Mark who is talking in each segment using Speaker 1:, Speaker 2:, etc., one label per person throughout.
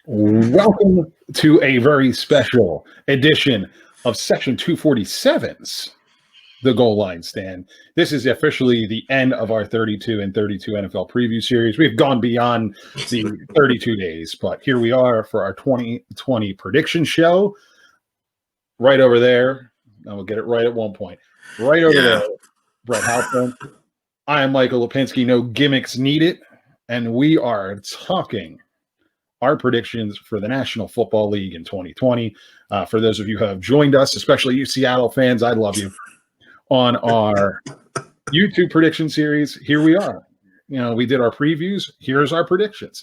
Speaker 1: Welcome to a very special edition of Section 247's The Goal Line Stand. This is officially the end of our 32 and 32 NFL preview series. We've gone beyond the 32 days, but here we are for our 2020 prediction show. Right over there, and we'll get it right at one point. Right over there, Brett Halpern. I am Michael Lipinski, no gimmicks needed, and we are talking our predictions for the National Football League in 2020. For those of you who have joined us, especially you Seattle fans, I love you, on our YouTube prediction series. Here we are. We did our previews. Here's our predictions.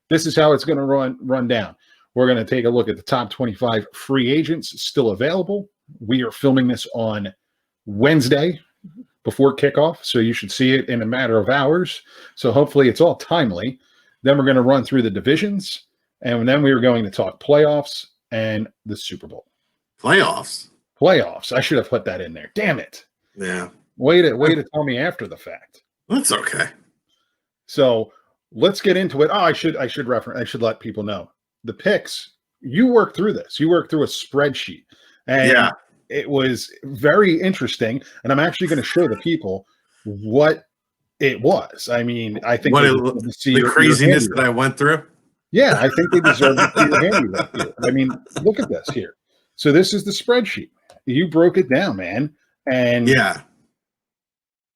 Speaker 1: This is how it's going to run down. We're going to take a look at the top 25 free agents still available. We are filming this on Wednesday before kickoff, so you should see it in a matter of hours. So hopefully it's all timely. Then we're going to run through the divisions, and then we are going to talk playoffs and the Super Bowl.
Speaker 2: Playoffs.
Speaker 1: I should have put that in there. Damn it.
Speaker 2: Yeah.
Speaker 1: Way to tell me after the fact.
Speaker 2: That's okay.
Speaker 1: So let's get into it. I should let people know the picks. You worked through this. You worked through a spreadsheet, and it was very interesting. And I'm actually going to show the people what it was. I mean, I think
Speaker 2: the craziness that I went through.
Speaker 1: Yeah, I think they deserve to see your handiwork. I mean, look at this here. So this is the spreadsheet. You broke it down, man. And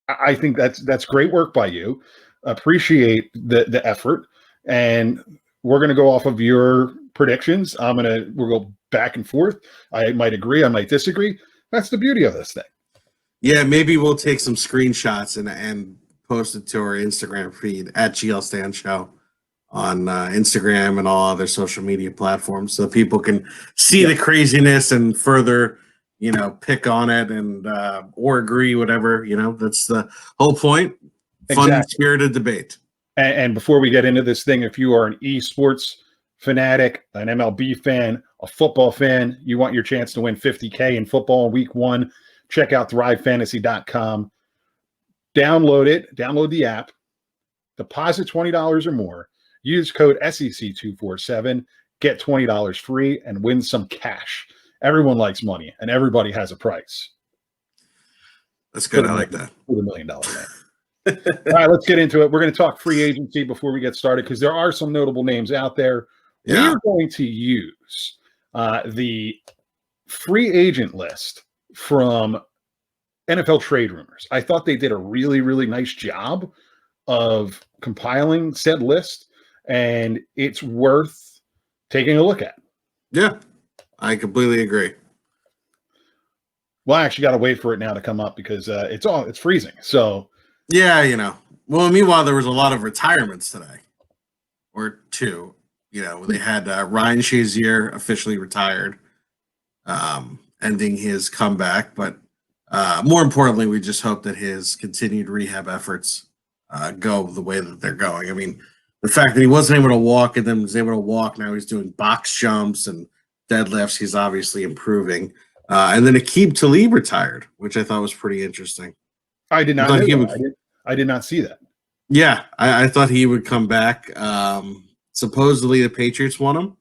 Speaker 1: I think that's great work by you. Appreciate the effort. And we're going to go off of your predictions. We'll go back and forth. I might agree. I might disagree. That's the beauty of this thing.
Speaker 2: Yeah, maybe we'll take some screenshots and post it to our Instagram feed at GL Stand Show on Instagram and all other social media platforms, so people can see the craziness and further, pick on it and or agree, whatever. That's the whole point. Fun, spirited debate.
Speaker 1: And before we get into this thing, if you are an ESports fanatic, an MLB fan, a football fan, you want your chance to win $50K in football in week 1, check out thrivefantasy.com. Download the app, deposit $20 or more, use code SEC247, get $20 free, and win some cash. Everyone likes money, and everybody has a price.
Speaker 2: That's good. I like that.
Speaker 1: For the $1 million man. All right, let's get into it. We're going to talk free agency before we get started because there are some notable names out there. Yeah. We are going to use the free agent list from NFL Trade Rumors. I thought they did a really, really nice job of compiling said list, and it's worth taking a look at. Yeah,
Speaker 2: I completely agree.
Speaker 1: Well, I actually got to wait for it now to come up because it's freezing. So
Speaker 2: yeah, Well, meanwhile, there was a lot of retirements today, or two. They had Ryan Shazier officially retired, ending his comeback, but. More importantly, we just hope that his continued rehab efforts go the way that they're going. I mean, the fact that he wasn't able to walk and then was able to walk, now he's doing box jumps and deadlifts. He's obviously improving. And then Aqib Talib retired, which I thought was pretty interesting.
Speaker 1: I did not know that. I did not see that.
Speaker 2: Yeah, I thought he would come back. Supposedly the Patriots want him.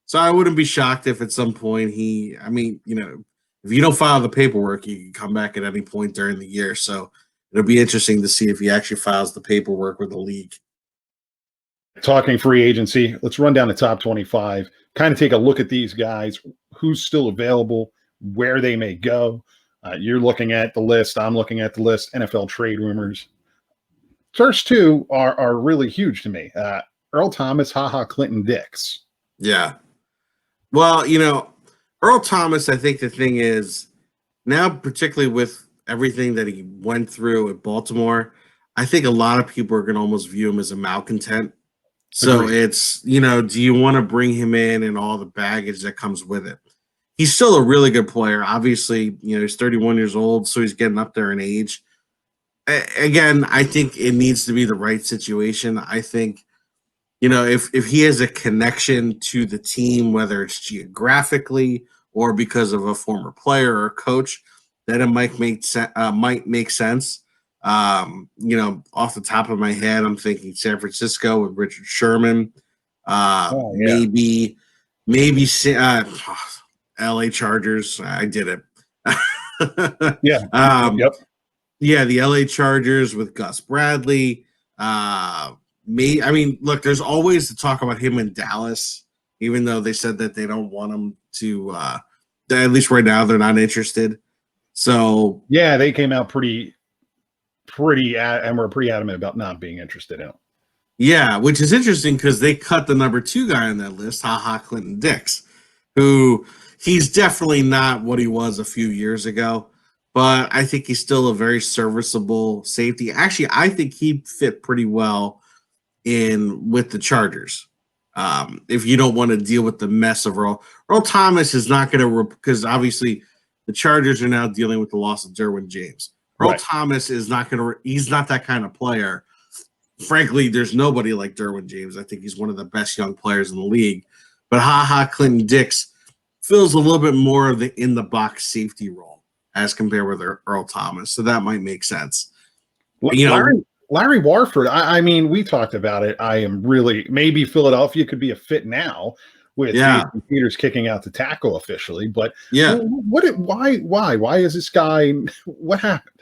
Speaker 2: So I wouldn't be shocked if at some point if you don't file the paperwork, you can come back at any point during the year. So it'll be interesting to see if he actually files the paperwork with the league.
Speaker 1: Talking free agency, let's run down the top 25, kind of take a look at these guys, who's still available, where they may go. You're looking at the list. I'm looking at the list. NFL Trade Rumors. First two are really huge to me. Earl Thomas, Clinton Dix.
Speaker 2: Yeah. Well, Earl Thomas, I think the thing is now, particularly with everything that he went through at Baltimore, I think a lot of people are going to almost view him as a malcontent. So it's, do you want to bring him in and all the baggage that comes with it? He's still a really good player. Obviously, he's 31 years old, so he's getting up there in age. Again, I think it needs to be the right situation. I think, if he has a connection to the team, whether it's geographically or because of a former player or coach, then it might make sense. Off the top of my head, I'm thinking San Francisco with Richard Sherman.
Speaker 1: Oh, yeah.
Speaker 2: Maybe LA Chargers. I did it.
Speaker 1: Yeah. Yep.
Speaker 2: Yeah, the LA Chargers with Gus Bradley. I mean, look, there's always the talk about him in Dallas, even though they said that they don't want him to. At least right now, they're not interested. So
Speaker 1: Yeah, they came out and were pretty adamant about not being interested in him.
Speaker 2: yeah, which is interesting because they cut the number 2 guy on that list, Clinton Dix, who he's definitely not what he was a few years ago, but I think he's still a very serviceable safety. Actually, I think he'd fit pretty well in with the Chargers. If you don't want to deal with the mess of Earl Thomas is not going to because obviously the Chargers are now dealing with the loss of Derwin James. Earl
Speaker 1: Right.
Speaker 2: Thomas is not going to. He's not that kind of player. Frankly, there's nobody like Derwin James. I think he's one of the best young players in the league. But Clinton Dix fills a little bit more of the in the box safety role as compared with Earl Thomas. So that might make sense.
Speaker 1: Larry Warford, I mean, we talked about it. I am really maybe Philadelphia could be a fit now with Jason Peters kicking out the tackle officially. But why is this guy? What happened?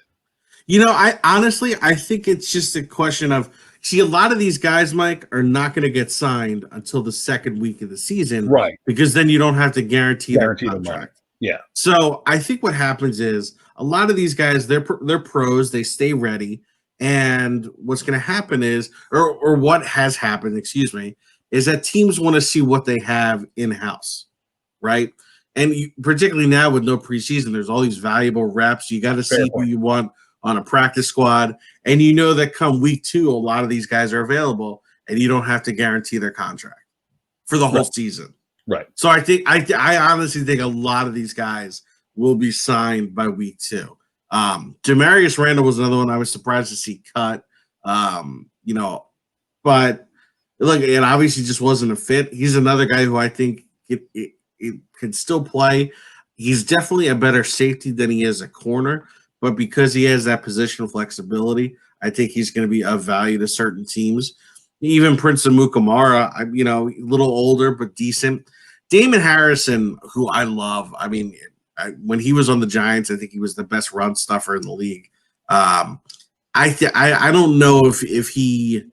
Speaker 2: I think it's just a question of a lot of these guys, Mike, are not going to get signed until the second week of the season,
Speaker 1: right?
Speaker 2: Because then you don't have to guarantee their contract.
Speaker 1: Yeah.
Speaker 2: So I think what happens is a lot of these guys, they're pros, they stay ready, and what's going to happen is, or what has happened, excuse me, is that teams want to see what they have in house, right? And particularly now with no preseason, there's all these valuable reps. You got to see who you want on a practice squad, and you know that come week 2, a lot of these guys are available, and you don't have to guarantee their contract for the whole season.
Speaker 1: Right.
Speaker 2: So I honestly think a lot of these guys will be signed by week 2. Jamarius Randall was another one I was surprised to see cut. But look, it obviously just wasn't a fit. He's another guy who I think it can still play. He's definitely a better safety than he is a corner. But because he has that positional flexibility, I think he's going to be of value to certain teams. Even Prince Amukamara, a little older but decent. Damon Harrison, who I love. I mean, when he was on the Giants, I think he was the best run stuffer in the league. I don't know if he,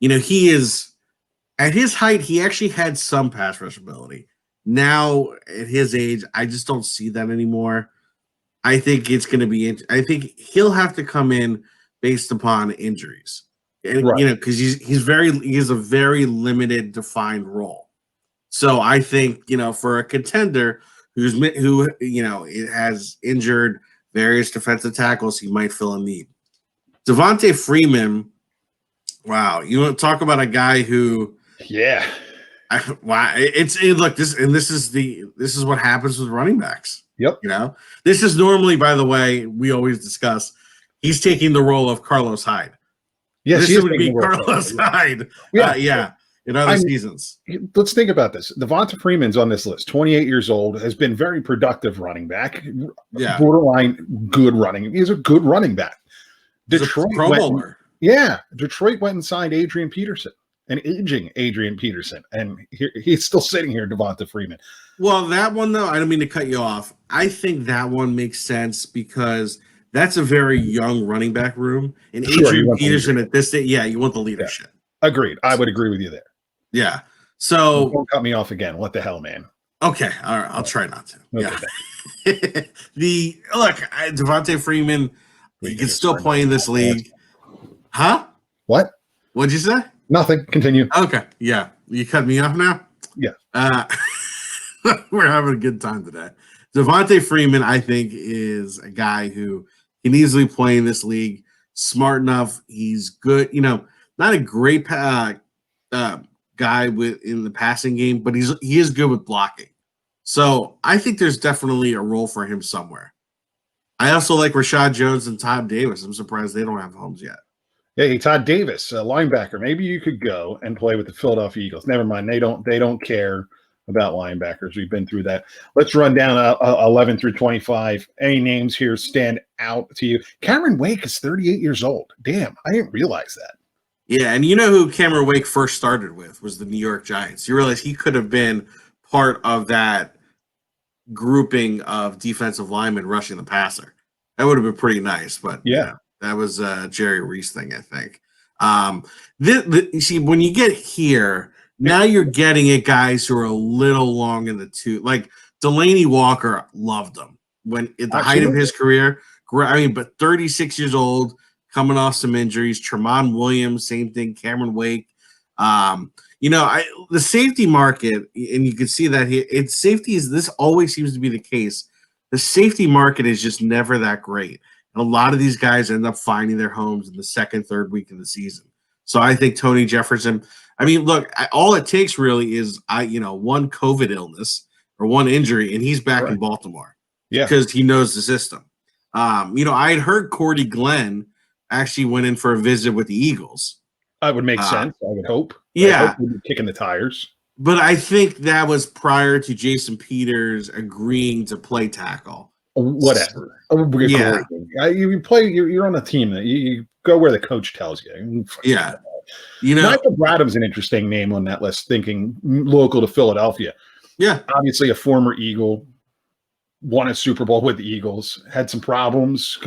Speaker 2: he is at his height. He actually had some pass rush ability. Now at his age, I just don't see that anymore. I think it's going to be. I think he'll have to come in based upon injuries, and because he has a very limited defined role. So I think for a contender who has injured various defensive tackles, he might fill a need. Devontae Freeman, wow, you want to talk about a guy who, this is what happens with running backs.
Speaker 1: Yep.
Speaker 2: This is normally, by the way, we always discuss, he's taking the role of Carlos Hyde.
Speaker 1: Yes,
Speaker 2: this would be Carlos Hyde. In other seasons.
Speaker 1: Let's think about this. Devonta Freeman's on this list, 28 years old, has been very productive running back. Yeah. Borderline good running. He's a good running back. Detroit went and signed Adrian Peterson, an aging Adrian Peterson, and he's still sitting here, Devonta Freeman.
Speaker 2: Well, that one, though, I don't mean to cut you off. I think that one makes sense because that's a very young running back room. And Adrian Peterson at this stage, you want the leadership.
Speaker 1: Yeah. Agreed. I would agree with you there.
Speaker 2: Yeah. So
Speaker 1: don't cut me off again. What the hell, man?
Speaker 2: Okay. All right. I'll try not to. Okay. Yeah. Devontae Freeman, he can still play in this league. Huh?
Speaker 1: What?
Speaker 2: What'd you say?
Speaker 1: Nothing. Continue.
Speaker 2: Okay. Yeah. You cut me off now?
Speaker 1: Yeah.
Speaker 2: We're having a good time today. Devontae Freeman, I think, is a guy who can easily play in this league. Smart enough. He's good. Not a great guy in the passing game, but he is good with blocking. So I think there's definitely a role for him somewhere. I also like Rashad Jones and Todd Davis. I'm surprised they don't have homes yet.
Speaker 1: Hey, Todd Davis, a linebacker. Maybe you could go and play with the Philadelphia Eagles. Never mind. They don't care about linebackers. We've been through that. Let's run down 11 through 25. Any names here stand out to you? Cameron Wake is 38 years old. Damn, I didn't realize that.
Speaker 2: Yeah, and you know who Cameron Wake first started with was the New York Giants. You realize he could have been part of that grouping of defensive linemen rushing the passer. That would have been pretty nice, but
Speaker 1: Yeah,
Speaker 2: that was a Jerry Reese thing, I think. You see, when you get here, now you're getting at guys who are a little long in the tooth. Like Delaney Walker loved him when at the height of his
Speaker 1: absolutely.
Speaker 2: career. I mean, but 36 years old, coming off some injuries. Tremont Williams, same thing. Cameron Wake. The safety market, and you can see that here. It's safety is this always seems to be the case. The safety market is just never that great, and a lot of these guys end up finding their homes in the second, third week of the season. So I think Tony Jefferson. I mean, look, all it takes really is one COVID illness or one injury, and he's back in
Speaker 1: Correct.
Speaker 2: Baltimore
Speaker 1: Yeah,
Speaker 2: because he knows the system. I had heard Cordy Glenn actually went in for a visit with the Eagles.
Speaker 1: that would make
Speaker 2: Uh,
Speaker 1: sense. I would hope. I hope
Speaker 2: yeah,
Speaker 1: we'd be kicking the tires.
Speaker 2: but I think that was prior to Jason Peters agreeing to play tackle.
Speaker 1: Whatever. We're
Speaker 2: Yeah,
Speaker 1: great. You play. You're on a team that you go where the coach tells you.
Speaker 2: yeah. You know,
Speaker 1: Nigel Bradham's an interesting name on that list. Thinking local to Philadelphia.
Speaker 2: yeah,
Speaker 1: Obviously, a former Eagle, won a Super Bowl with the Eagles, had some problems.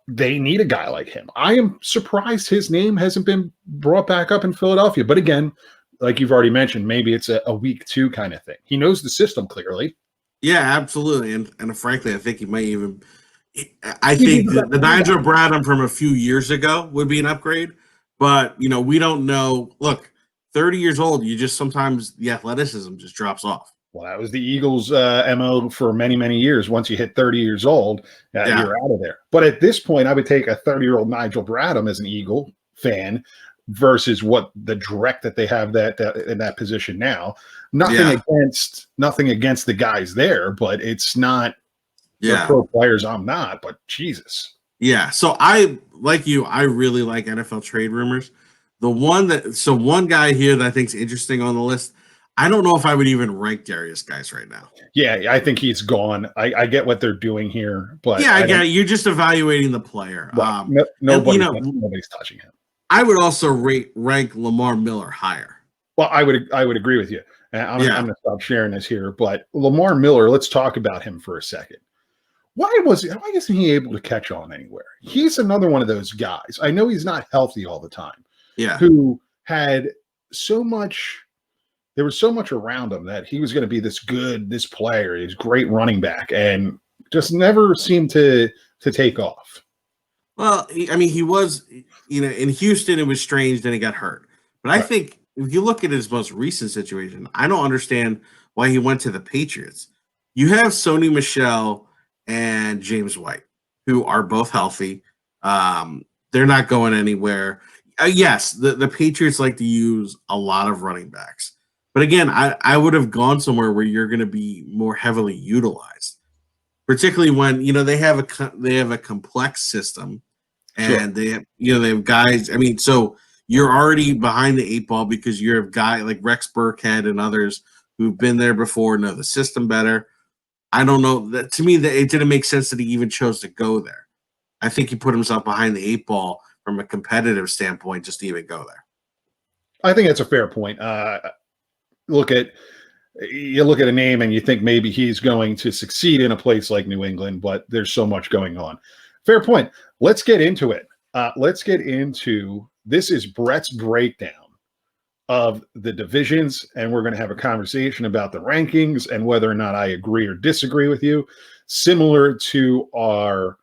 Speaker 1: They need a guy like him. I am surprised his name hasn't been brought back up in Philadelphia. But again, like you've already mentioned, maybe it's a week two kind of thing. He knows the system clearly.
Speaker 2: yeah, absolutely. And frankly, I think he might even. I
Speaker 1: He'd be
Speaker 2: think
Speaker 1: the
Speaker 2: the,
Speaker 1: best
Speaker 2: the
Speaker 1: linebacker.
Speaker 2: Nigel Bradham from a few years ago would be an upgrade, but we don't know. Look, 30 years old, you just sometimes the athleticism just drops off.
Speaker 1: Well, that was the Eagles' MO for many, many years. Once you hit 30 years old,
Speaker 2: Yeah,
Speaker 1: you're out of there. But at this point, I would take a 30-year-old Nigel Bradham as an Eagle fan versus what the direct that they have that in that position now. Nothing
Speaker 2: yeah,
Speaker 1: against the guys there, but it's not. They're
Speaker 2: yeah.
Speaker 1: pro players. I'm not, but Jesus.
Speaker 2: Yeah. So I like you, I really like NFL trade rumors. One guy here that I think is interesting on the list. I don't know if I would even rank Darius Guice right now.
Speaker 1: Yeah, I think he's gone. I get what they're doing here, but
Speaker 2: Yeah, I
Speaker 1: I
Speaker 2: get
Speaker 1: don't.
Speaker 2: it. You're just evaluating the player.
Speaker 1: Right.
Speaker 2: And
Speaker 1: Nobody's touching him.
Speaker 2: I would also rank Lamar Miller higher.
Speaker 1: Well, I would agree with you. I'm
Speaker 2: Yeah.
Speaker 1: going to stop sharing this here, but Lamar Miller. Let's talk about him for a second. Why isn't he able to catch on anywhere? He's another one of those guys. I know he's not healthy all the time.
Speaker 2: Yeah.
Speaker 1: Who had so much. There was so much around him that he was going to be this player, he's great running back, and just never seemed to take off.
Speaker 2: Well, he was, in Houston, it was strange, then he got hurt. But I
Speaker 1: Right.
Speaker 2: think if you look at his most recent situation, I don't understand why he went to the Patriots. You have Sony Michelle and James White, who are both healthy. They're not going anywhere. Yes, the Patriots like to use a lot of running backs. But again, I would have gone somewhere where you're going to be more heavily utilized, particularly when they have a complex system
Speaker 1: Sure.
Speaker 2: and they have guys. I mean, so you're already behind the eight ball because you're a guy like Rex Burkhead and others who've been there before, know the system better. I don't know that to me that it didn't make sense that he even chose to go there. I think he put himself behind the eight ball from a competitive standpoint just to even go there.
Speaker 1: I think that's a fair point. Look at you look at a name and you think maybe he's going to succeed in a place like New England, but there's so much going on. Fair point. Let's get into it. Let's get into this is Brett's breakdown of the divisions, and we're going to have a conversation about the rankings and whether or not I agree or disagree with you. Similar to our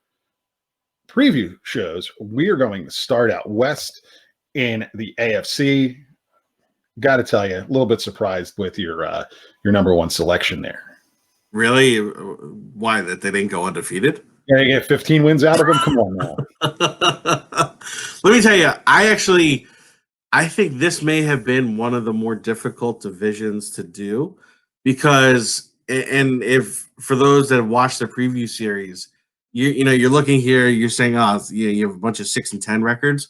Speaker 1: preview shows, we are going to start out west in the AFC. Got to tell you, a little bit surprised with your number one selection there.
Speaker 2: Really? Why that they didn't go undefeated?
Speaker 1: Yeah, you get 15 wins out of them. Come on now.
Speaker 2: Let me tell you, I think this may have been one of the more difficult divisions to do because, and if for those that have watched the preview series, you're looking here, you're saying, oh, you have a bunch of 6-10 records.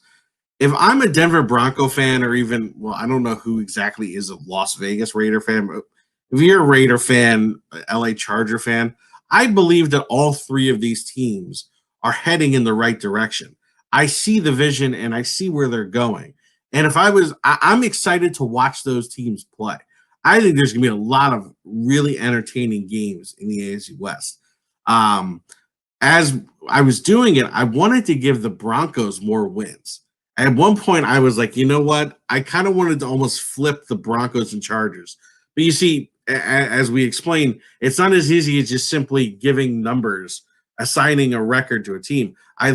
Speaker 2: If I'm a Denver Bronco fan, or even, well, I don't know who exactly is a Las Vegas Raider fan, but if you're a Raider fan, LA Charger fan, I believe that all three of these teams are heading in the right direction. I see the vision and I see where they're going. And if I'm excited to watch those teams play. I think there's going to be a lot of really entertaining games in the AFC West. As I was doing it, I wanted to give the Broncos more wins. At one point, I was like, you know what? I kind of wanted to almost flip the Broncos and Chargers. But you see, as we explained, it's not as easy as just simply giving numbers, assigning a record to a team. I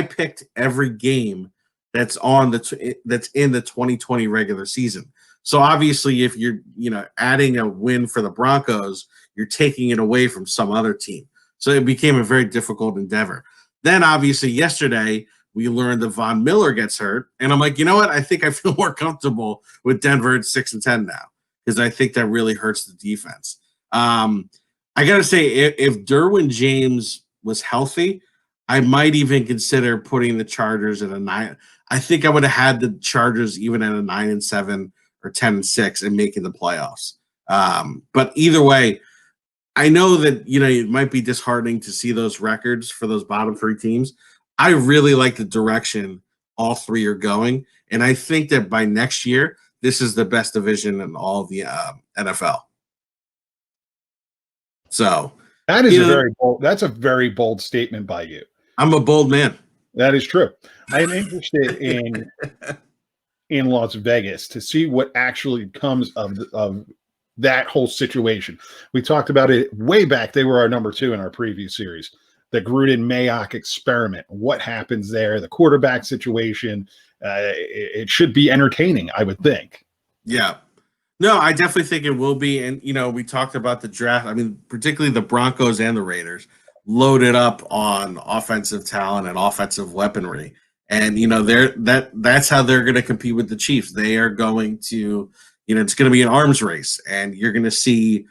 Speaker 2: picked every game that's that's in the 2020 regular season. So obviously, if you're adding a win for the Broncos, you're taking it away from some other team. So it became a very difficult endeavor. Then obviously yesterday we learned that Von Miller gets hurt, and I'm like, you know what? I think I feel more comfortable with Denver at 6-10 now because I think that really hurts the defense. I gotta say, if Derwin James was healthy, I might even consider putting the Chargers at a 9. I think I would have had the Chargers even at a 9-7 or 10-6 and making the playoffs. But either way, I know that it might be disheartening to see those records for those bottom three teams. I really like the direction all three are going, and I think that by next year, this is the best division in all of the NFL. So
Speaker 1: that is that's a very bold statement by you.
Speaker 2: I'm a bold man.
Speaker 1: That is true. I am interested in Las Vegas to see what actually comes of that whole situation. We talked about it way back. They were our number 2 in our preview series. The Gruden-Mayock experiment. What happens there? The quarterback situation. It should be entertaining, I would think.
Speaker 2: Yeah. No, I definitely think it will be. And, we talked about the draft. I mean, particularly the Broncos and the Raiders loaded up on offensive talent and offensive weaponry. And, that's how they're going to compete with the Chiefs. They are going to, it's going to be an arms race, and you're going to see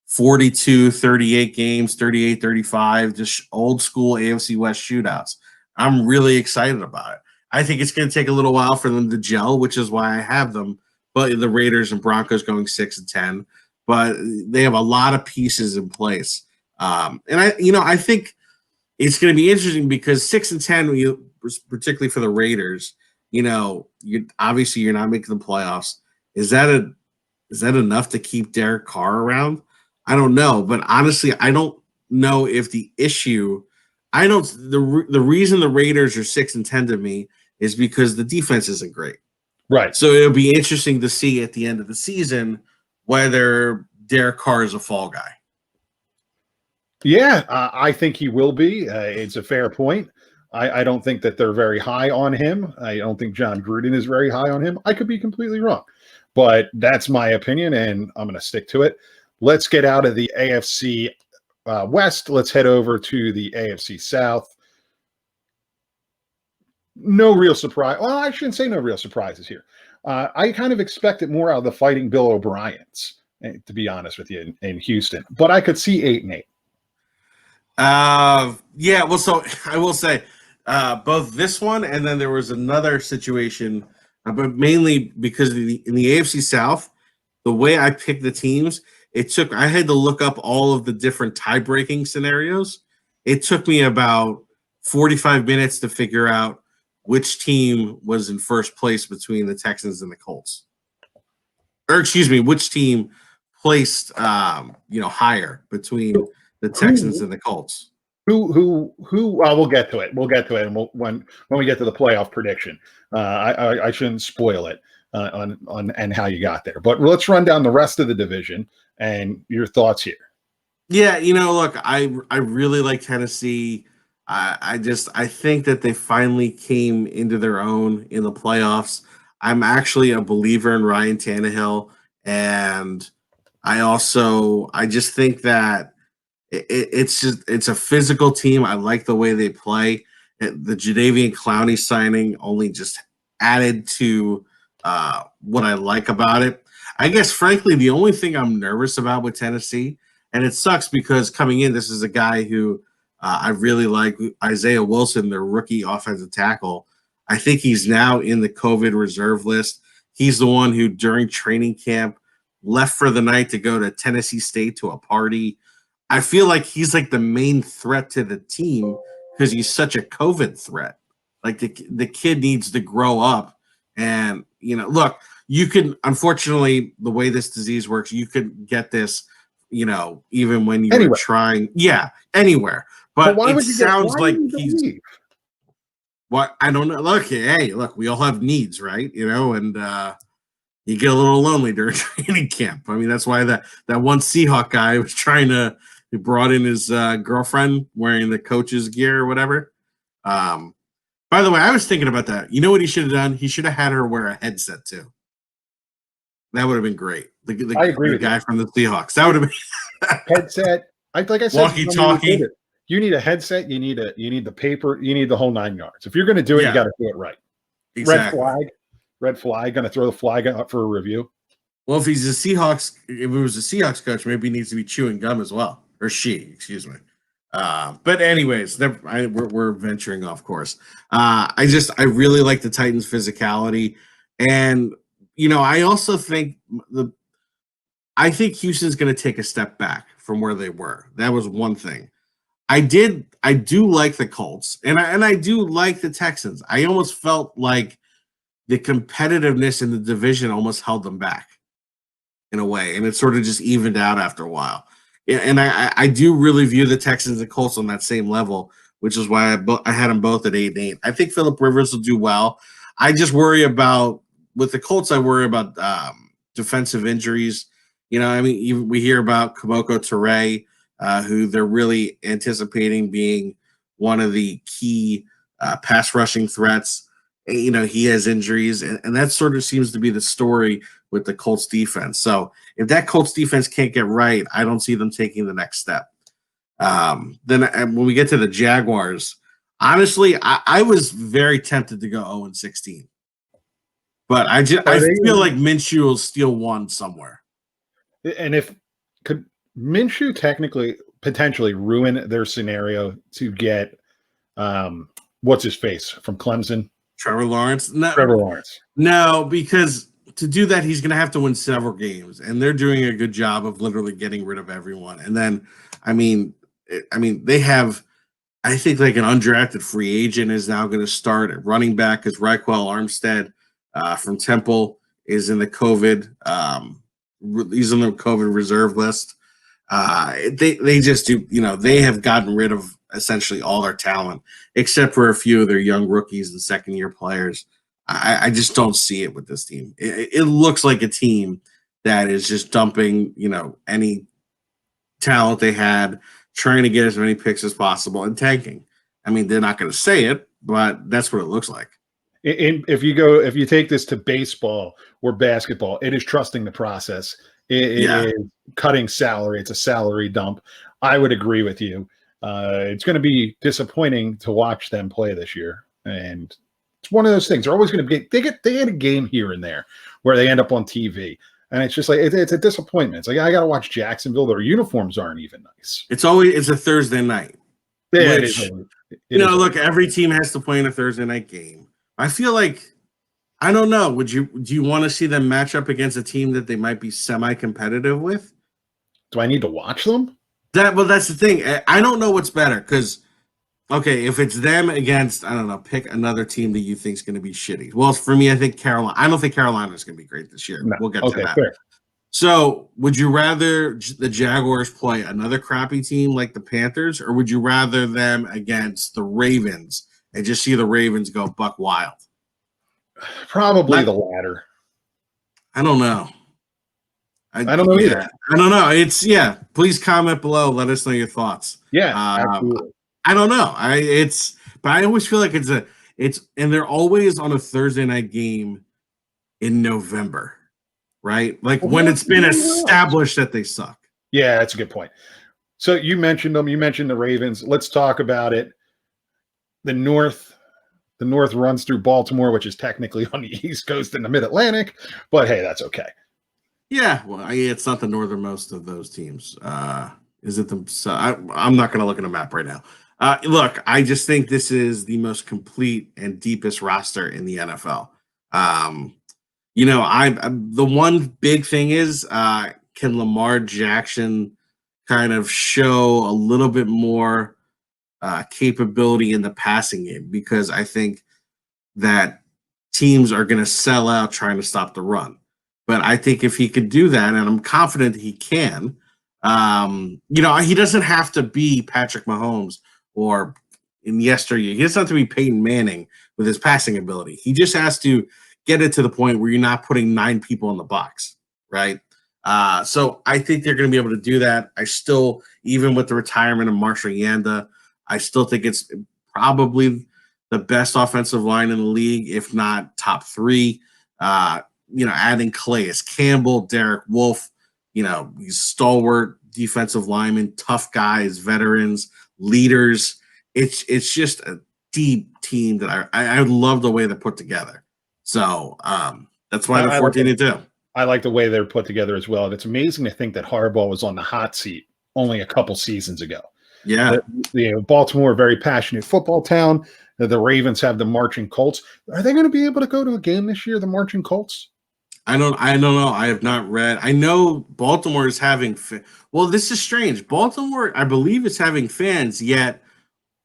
Speaker 2: 42-38 games, 38-35, just old school AFC West shootouts. I'm really excited about it. I think it's going to take a little while for them to gel, which is why I have them. But the Raiders and Broncos going 6-10, but they have a lot of pieces in place. And I think it's going to be interesting because 6-10, particularly for the Raiders, obviously you're not making the playoffs. Is that enough to keep Derek Carr around? I don't know, but honestly, I don't know if the issue. The reason the Raiders are 6-10 to me is because the defense isn't great.
Speaker 1: Right.
Speaker 2: So it'll be interesting to see at the end of the season whether Derek Carr is a fall guy.
Speaker 1: Yeah, I think he will be. It's a fair point. I don't think that they're very high on him. I don't think John Gruden is very high on him. I could be completely wrong, but that's my opinion, and I'm going to stick to it. Let's get out of the AFC West. Let's head over to the AFC South. No real surprise. Well, I shouldn't say no real surprises here. I kind of expected more out of the Fighting Bill O'Briens, to be honest with you, in Houston. But I could see 8-8.
Speaker 2: Yeah. Well, so I will say both this one and then there was another situation, but mainly because in the AFC South, the way I picked the teams, I had to look up all of the different tie-breaking scenarios. It took me about 45 minutes to figure out which team was in first place between the Texans and the Colts. Or excuse me, which team placed higher between the Texans and the Colts.
Speaker 1: Who? We'll get to it. We'll get to it, and when we get to the playoff prediction, I shouldn't spoil it on and how you got there. But let's run down the rest of the division and your thoughts here.
Speaker 2: Yeah, look, I really like Tennessee. I think that they finally came into their own in the playoffs. I'm actually a believer in Ryan Tannehill, and I just think that it's a physical team. I like the way they play. The Jadeveon Clowney signing only just added to what I like about it. I guess, frankly, the only thing I'm nervous about with Tennessee, and it sucks because coming in, this is a guy who I really like, Isaiah Wilson, their rookie offensive tackle. I think he's now in the COVID reserve list. He's the one who, during training camp, left for the night to go to Tennessee State to a party. I feel like he's like the main threat to the team because he's such a COVID threat. Like the kid needs to grow up, and look, you can, unfortunately, the way this disease works, you could get this, even when you were
Speaker 1: Anyway,
Speaker 2: trying, anywhere.
Speaker 1: but
Speaker 2: But
Speaker 1: why
Speaker 2: it
Speaker 1: would you get?
Speaker 2: sounds
Speaker 1: Why do
Speaker 2: like
Speaker 1: you need to
Speaker 2: he's
Speaker 1: leave?
Speaker 2: what I don't know. Look, hey, look, we all have needs, right? And you get a little lonely during training camp. I mean, that's why that one Seahawk guy was trying to. He brought in his girlfriend wearing the coach's gear or whatever. Um, by the way, I was thinking about that. You know what he should have done? He should have had her wear a headset too. That would have been great.
Speaker 1: I agree
Speaker 2: The
Speaker 1: with you.
Speaker 2: guy from the Seahawks. That would have been
Speaker 1: Headset. Like I said,
Speaker 2: walkie-talkie.
Speaker 1: you need a headset. You need the paper. You need the whole 9 yards. If you're going to do it, you got to do it right.
Speaker 2: Exactly.
Speaker 1: Red flag. Going to throw the flag up for a review.
Speaker 2: Well, if he's a Seahawks, if it was a Seahawks coach, maybe he needs to be chewing gum as well, or she, excuse me. But anyways, we're venturing off course. I really like the Titans' physicality, and I also think I think Houston's going to take a step back from where they were. That was one thing. I do like the Colts, and I do like the Texans. I almost felt like the competitiveness in the division almost held them back in a way, and it sort of just evened out after a while. And I do really view the Texans and Colts on that same level, which is why I had them both at 8-8. I think Phillip Rivers will do well. I just worry about with the Colts. I worry about defensive injuries. I mean, we hear about Kamoko Toure, who they're really anticipating being one of the key pass rushing threats. He has injuries, and that sort of seems to be the story with the Colts defense. So if that Colts defense can't get right, I don't see them taking the next step. Then when we get to the Jaguars, honestly, I was very tempted to go 0-16, but I feel like Minshew will steal one somewhere.
Speaker 1: And if could Minshew potentially ruin their scenario to get what's his face from Clemson?
Speaker 2: Trevor Lawrence?
Speaker 1: Trevor Lawrence.
Speaker 2: No, because to do that, he's going to have to win several games, and they're doing a good job of literally getting rid of everyone. And then, I mean, they have, I think, like an undrafted free agent is now going to start at running back because Raquel Armstead from Temple is in the COVID. He's on the COVID reserve list. They just do, they have gotten rid of essentially all their talent except for a few of their young rookies and second-year players. I just don't see it with this team. It looks like a team that is just dumping, any talent they had, trying to get as many picks as possible and tanking. I mean, they're not going to say it, but that's what it looks like.
Speaker 1: If you take this to baseball or basketball, it is trusting the process. It is cutting salary. It's a salary dump. I would agree with you. It's going to be disappointing to watch them play this year, and it's one of those things. They're always going to they get a game here and there where they end up on TV, and it's just like it's a disappointment. It's like I got to watch Jacksonville. Their uniforms aren't even nice.
Speaker 2: It's a Thursday night.
Speaker 1: Yeah,
Speaker 2: which, look, every team has to play in a Thursday night game. I feel like, I don't know. Do you want to see them match up against a team that they might be semi-competitive with?
Speaker 1: Do I need to watch them?
Speaker 2: That's the thing. I don't know what's better because, okay, if it's them against, I don't know, pick another team that you think is going to be shitty. Well, for me, I think Carolina. I don't think Carolina is going to be great this year.
Speaker 1: No.
Speaker 2: We'll get to that.
Speaker 1: Fair.
Speaker 2: So, would you rather the Jaguars play another crappy team like the Panthers, or would you rather them against the Ravens and just see the Ravens go buck wild?
Speaker 1: Probably the latter.
Speaker 2: I don't know.
Speaker 1: I don't know either.
Speaker 2: I don't know. Please comment below. Let us know your thoughts.
Speaker 1: Yeah, absolutely.
Speaker 2: I don't know. But I always feel like and they're always on a Thursday night game in November, right? Like when it's been established that they suck.
Speaker 1: Yeah, that's a good point. So you mentioned them. You mentioned the Ravens. Let's talk about it. The North runs through Baltimore, which is technically on the East Coast in the Mid-Atlantic, but hey, that's okay.
Speaker 2: Yeah, well, it's not the northernmost of those teams. Is it I'm not going to look at a map right now. Look, I just think this is the most complete and deepest roster in the NFL. The one big thing is, can Lamar Jackson kind of show a little bit more capability in the passing game? Because I think that teams are going to sell out trying to stop the run. But I think if he could do that, and I'm confident he can, he doesn't have to be Patrick Mahomes or in yesteryear. He doesn't have to be Peyton Manning with his passing ability. He just has to get it to the point where you're not putting 9 people in the box, right? So I think they're going to be able to do that. I still, even with the retirement of Marshall Yanda, I still think it's probably the best offensive line in the league, if not top 3. Adding Calais Campbell, Derek Wolfe, these stalwart defensive linemen, tough guys, veterans, leaders. It's just a deep team that I love the way they're put together. So that's why they're 14-2.
Speaker 1: I like the way they're put together as well. And it's amazing to think that Harbaugh was on the hot seat only a couple seasons ago.
Speaker 2: Yeah.
Speaker 1: Baltimore, a very passionate football town. The Ravens have the marching Colts. Are they going to be able to go to a game this year, the marching Colts?
Speaker 2: I don't know. I have not read. I know Baltimore is having well, this is strange. Baltimore, I believe, is having fans, yet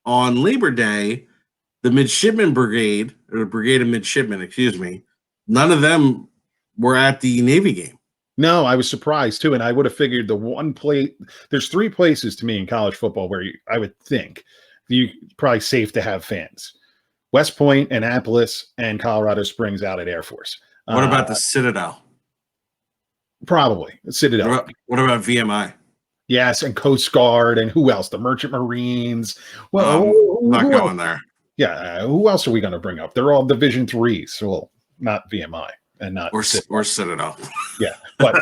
Speaker 2: on Labor Day, the Midshipman Brigade, or the Brigade of Midshipmen, excuse me, none of them were at the Navy game.
Speaker 1: No, I was surprised too, and I would have figured the one place. There's 3 places to me in college football where I would think probably safe to have fans: West Point, Annapolis, and Colorado Springs out at Air Force.
Speaker 2: What about the Citadel?
Speaker 1: Probably Citadel.
Speaker 2: What about VMI?
Speaker 1: Yes, and Coast Guard, and who else? The Merchant Marines.
Speaker 2: Well, not going there.
Speaker 1: Yeah, who else are we going to bring up? They're all Division IIIs. Well, not VMI and not
Speaker 2: or Citadel.
Speaker 1: Yeah, but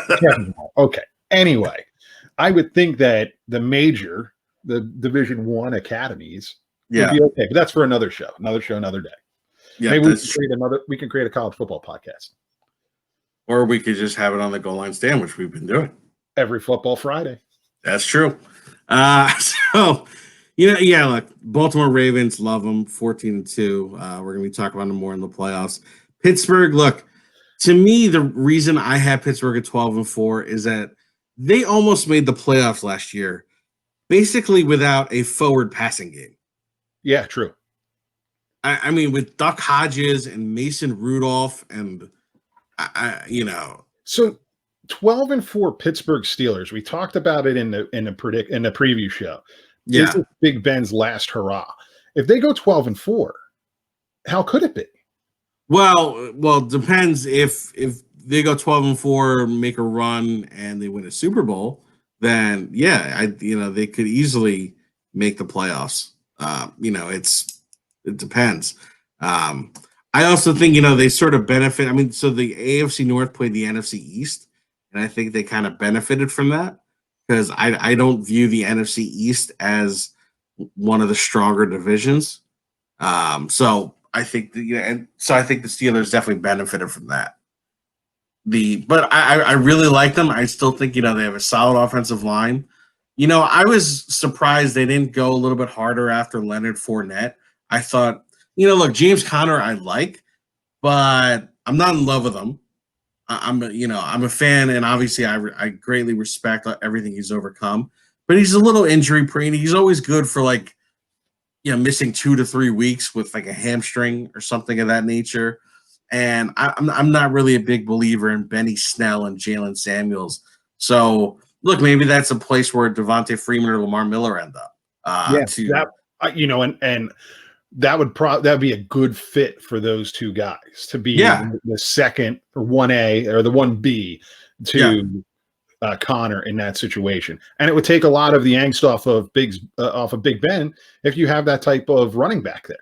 Speaker 1: okay. Anyway, I would think that the Division I academies would be okay, but that's for another show, another day. Yeah, maybe we can create a college football podcast.
Speaker 2: Or we could just have it on the goal line stand, which we've been doing
Speaker 1: every football Friday.
Speaker 2: That's true. Look, Baltimore Ravens, love them, 14-2. We're going to be talking about them more in the playoffs. Pittsburgh, look, to me, the reason I have Pittsburgh at 12-4 is that they almost made the playoffs last year, basically without a forward passing game.
Speaker 1: Yeah, true.
Speaker 2: I mean, with Duck Hodges and Mason Rudolph and
Speaker 1: So 12-4 Pittsburgh Steelers. We talked about it in the preview show.
Speaker 2: Yeah.
Speaker 1: This is Big Ben's last hurrah. If they go 12-4, how could it be?
Speaker 2: Well, depends. If they go 12-4, make a run, and they win a Super Bowl, then they could easily make the playoffs. It depends. I also think they sort of benefit. I mean, so the AFC North played the NFC East, and I think they kind of benefited from that because I don't view the NFC East as one of the stronger divisions. So I think the Steelers definitely benefited from that. But I really like them. I still think they have a solid offensive line. I was surprised they didn't go a little bit harder after Leonard Fournette. I thought, look, James Conner I like, but I'm not in love with him. I'm a fan, and obviously I greatly respect everything he's overcome. But he's a little injury prone. He's always good for missing 2 to 3 weeks with like a hamstring or something of that nature. And I'm not really a big believer in Benny Snell and Jalen Samuels. So look, maybe that's a place where Devontae Freeman or Lamar Miller end up.
Speaker 1: That'd be a good fit for those two guys to be the second or 1A or the 1B to Connor in that situation. And it would take a lot of the angst off of Big Ben if you have that type of running back there.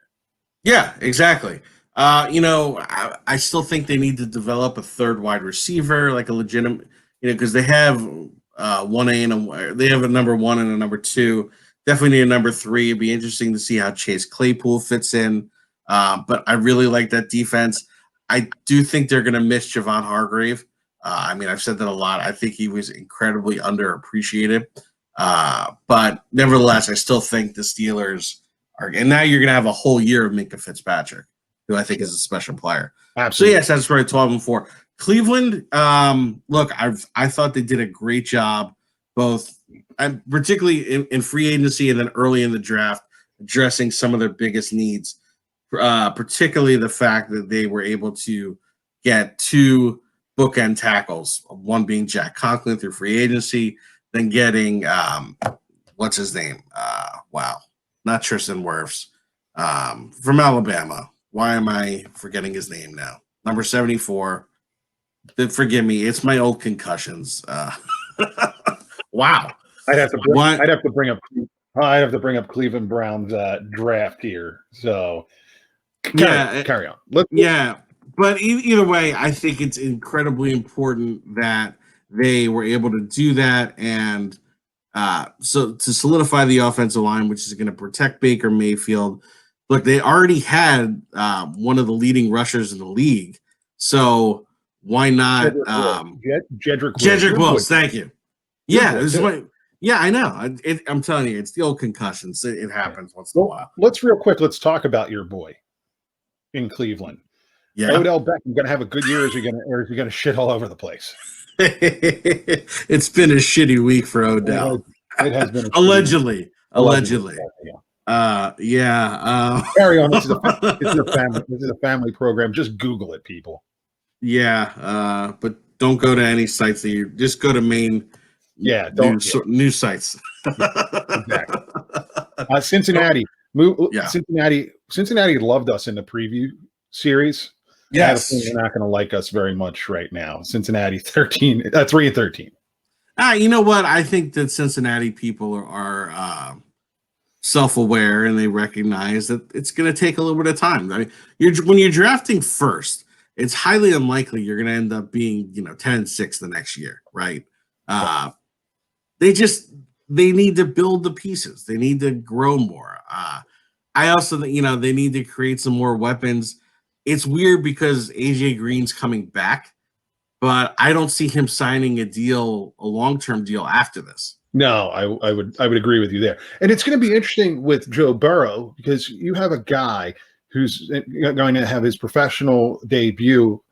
Speaker 2: Yeah, exactly. I still think they need to develop a third wide receiver, like a legitimate, because they have 1A and they have a number 1 and a number 2. Definitely need a number 3. It'd be interesting to see how Chase Claypool fits in. But I really like that defense. I do think they're going to miss Javon Hargrave. I've said that a lot. I think he was incredibly underappreciated. But nevertheless, I still think the Steelers are. And now you're going to have a whole year of Minkah Fitzpatrick, who I think is a special player.
Speaker 1: Absolutely.
Speaker 2: So, yes, that's right, 12-4. Cleveland, look, I thought they did a great job, both and particularly in free agency and then early in the draft, addressing some of their biggest needs. particularly the fact that they were able to get two bookend tackles, one being Jack Conklin through free agency, then getting what's his name? Wow, not Tristan Wirfs from Alabama. Why am I forgetting his name now? Number 74. Forgive me, it's my old concussions. Wow.
Speaker 1: I'd have to bring,
Speaker 2: What?
Speaker 1: I'd have to bring up I'd have to bring up Cleveland Browns draft here. So carry on.
Speaker 2: Yeah, but either way, I think it's incredibly important that they were able to do that, and so to solidify the offensive line, which is going to protect Baker Mayfield. Look, they already had one of the leading rushers in the league, so why not Jedrick Wills? Thank you. Yeah, yeah, I know. I'm telling you, it's the old concussions. It happens once in a while.
Speaker 1: Let's talk about your boy in Cleveland.
Speaker 2: Yeah.
Speaker 1: Odell Beckham going to have a good year, or is he going to shit all over the place?
Speaker 2: It's been a shitty week for Odell.
Speaker 1: It has been
Speaker 2: allegedly.
Speaker 1: Yeah. Carry on. This is a family program. Just Google it, people.
Speaker 2: Yeah, but don't go to any sites that you just go to main.
Speaker 1: Yeah,
Speaker 2: news sites.
Speaker 1: Exactly. Cincinnati. Cincinnati loved us in the preview series.
Speaker 2: Yes,
Speaker 1: they're not going to like us very much right now. Cincinnati 3-13.
Speaker 2: You know what? I think that Cincinnati people are self-aware, and they recognize that it's going to take a little bit of time. I mean, when you're drafting first, it's highly unlikely you're going to end up being 10-6 the next year, right? They need to build the pieces. They need to grow more. I also think they need to create some more weapons. It's weird because AJ Green's coming back, but I don't see him signing a long-term deal after this.
Speaker 1: No, I would agree with you there. And it's going to be interesting with Joe Burrow because you have a guy who's going to have his professional debut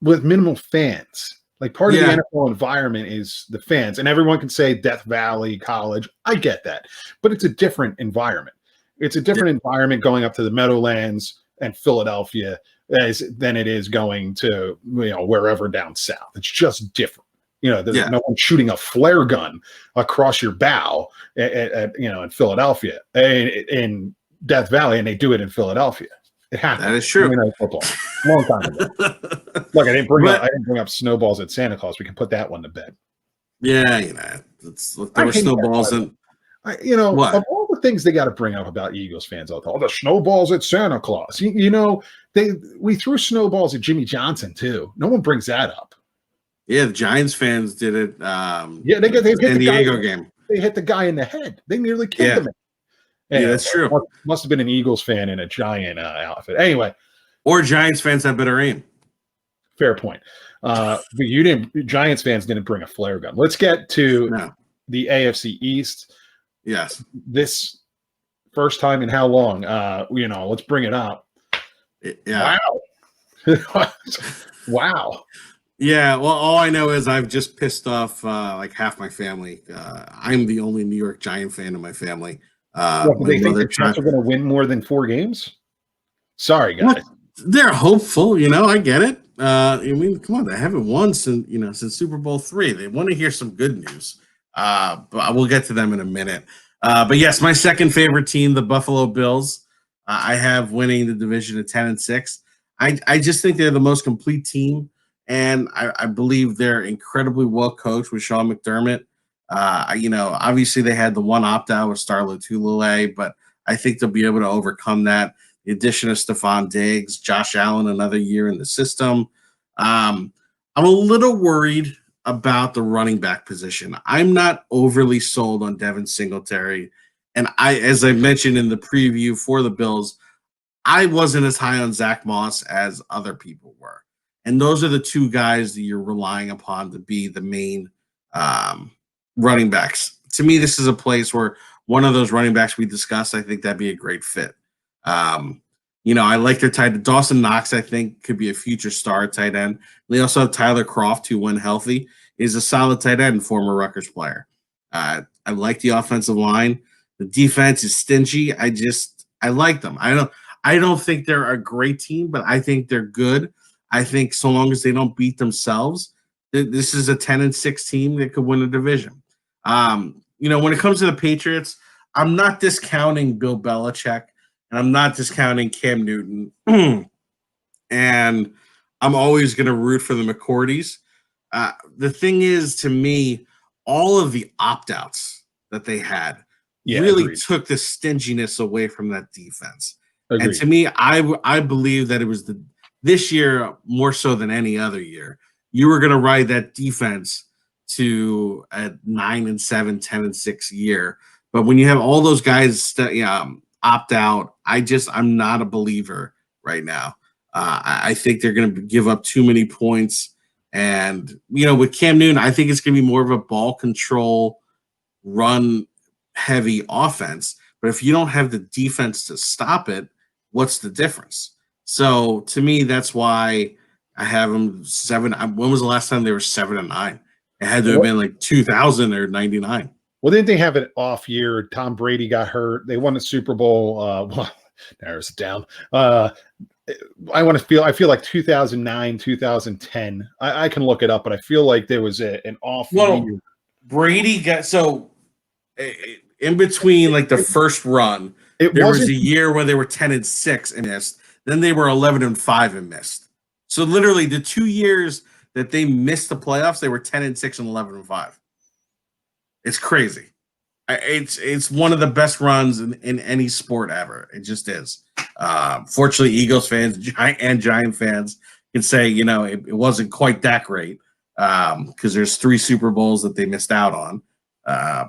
Speaker 1: with minimal fans. Like part of the NFL environment is the fans, and everyone can say Death Valley College. I get that, but it's a different environment. It's a different environment going up to the Meadowlands and Philadelphia than it is going to wherever down south. It's just different. There's no one shooting a flare gun across your bow in Philadelphia in Death Valley, and they do it in Philadelphia. It happens.
Speaker 2: That is true.
Speaker 1: Football. Long time ago. Look, I didn't bring up snowballs at Santa Claus. We can put that one to bed.
Speaker 2: Yeah, there were snowballs and
Speaker 1: what? Of all the things they got to bring up about Eagles fans, the snowballs at Santa Claus. We threw snowballs at Jimmy Johnson too. No one brings that up.
Speaker 2: Yeah, the Giants fans did it.
Speaker 1: They hit
Speaker 2: San Diego game.
Speaker 1: They hit the guy in the head. They nearly killed him.
Speaker 2: Yeah, that's true.
Speaker 1: Must have been an Eagles fan in a Giant outfit. Anyway,
Speaker 2: or Giants fans have better aim.
Speaker 1: Fair point. But Giants fans didn't bring a flare gun. Let's get to the AFC East.
Speaker 2: Yes.
Speaker 1: This first time in how long? Let's bring it up.
Speaker 2: Yeah.
Speaker 1: Wow. Wow.
Speaker 2: Yeah, well, all I know is I've just pissed off like half my family. I'm the only New York Giant fan in my family.
Speaker 1: They think the Jets are going to win more than 4 games? Sorry, guys.
Speaker 2: Well, they're hopeful, I get it. I mean, come on, they haven't won since Super Bowl III. They want to hear some good news. But we'll get to them in a minute. But yes, my second favorite team, the Buffalo Bills. I have winning the division at 10-6. I just think they're the most complete team, and I believe they're incredibly well coached with Sean McDermott. Obviously they had the one opt-out with Star Lotulelei, but I think they'll be able to overcome that. The addition of Stephon Diggs, Josh Allen, another year in the system. I'm a little worried about the running back position. I'm not overly sold on Devin Singletary. And as I mentioned in the preview for the Bills, I wasn't as high on Zach Moss as other people were. And those are the two guys that you're relying upon to be the main running backs. To me, this is a place where one of those running backs we discussed, I think that'd be a great fit. I like their tight end. Dawson Knox, I think, could be a future star tight end. They also have Tyler Kroft, who, when healthy, is a solid tight end, former Rutgers player. I like the offensive line. The defense is stingy. I like them. I I don't think they're a great team, but I think they're good. I think so long as they don't beat themselves, this is a 10-6 team that could win a division. When it comes to the Patriots, I'm not discounting Bill Belichick, and I'm not discounting Cam Newton. And I'm always going to root for the McCourties. The thing is, to me, all of the opt-outs that they had really
Speaker 1: agreed.
Speaker 2: took the stinginess away from that defense.
Speaker 1: Agreed.
Speaker 2: And to me, I believe that it was this year more so than any other year. You were going to ride that defense to a 9-7, 10-6 year. But when you have all those guys opt out, I'm not a believer right now. I think they're going to give up too many points. And, with Cam Newton, I think it's going to be more of a ball control, run heavy offense. But if you don't have the defense to stop it, what's the difference? So to me, that's why I have them 7. When was the last time they were 7-9? It had to have been like 2000 or 99.
Speaker 1: Well, didn't they have an off year? Tom Brady got hurt. They won the Super Bowl. Narrows it down. I feel like 2009, 2010. I can look it up, but I feel like there was an off year.
Speaker 2: Brady got in between like the first run. There was a year where they were 10-6 and missed. Then they were 11-5 and missed. So literally the 2 years that they missed the playoffs, they were 10-6 and 11-5. It's crazy. It's one of the best runs in any sport ever. It just is. Fortunately, Eagles fans and Giant fans can say, it wasn't quite that great because there's 3 Super Bowls that they missed out on.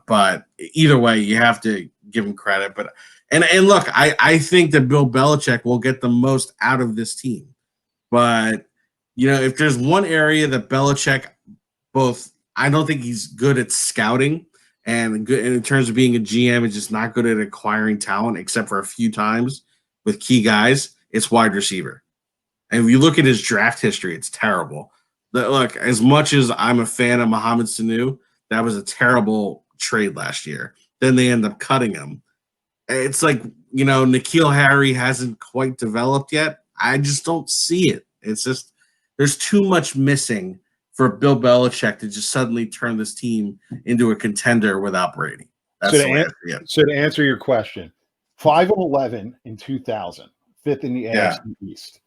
Speaker 2: But either way, you have to give them credit. But and look, I think that Bill Belichick will get the most out of this team. But if there's one area that Belichick I don't think he's good at scouting. And good in terms of being a GM, is just not good at acquiring talent, except for a few times with key guys. It's wide receiver. And if you look at his draft history, it's terrible. Look, as much as I'm a fan of Mohamed Sanu, that was a terrible trade last year. Then they end up cutting him. It's like, N'Keal Harry hasn't quite developed yet. I just don't see it. It's just there's too much missing for Bill Belichick to just suddenly turn this team into a contender without Brady.
Speaker 1: So to answer your question, 5-11 in 2000, 5th in the AFC East.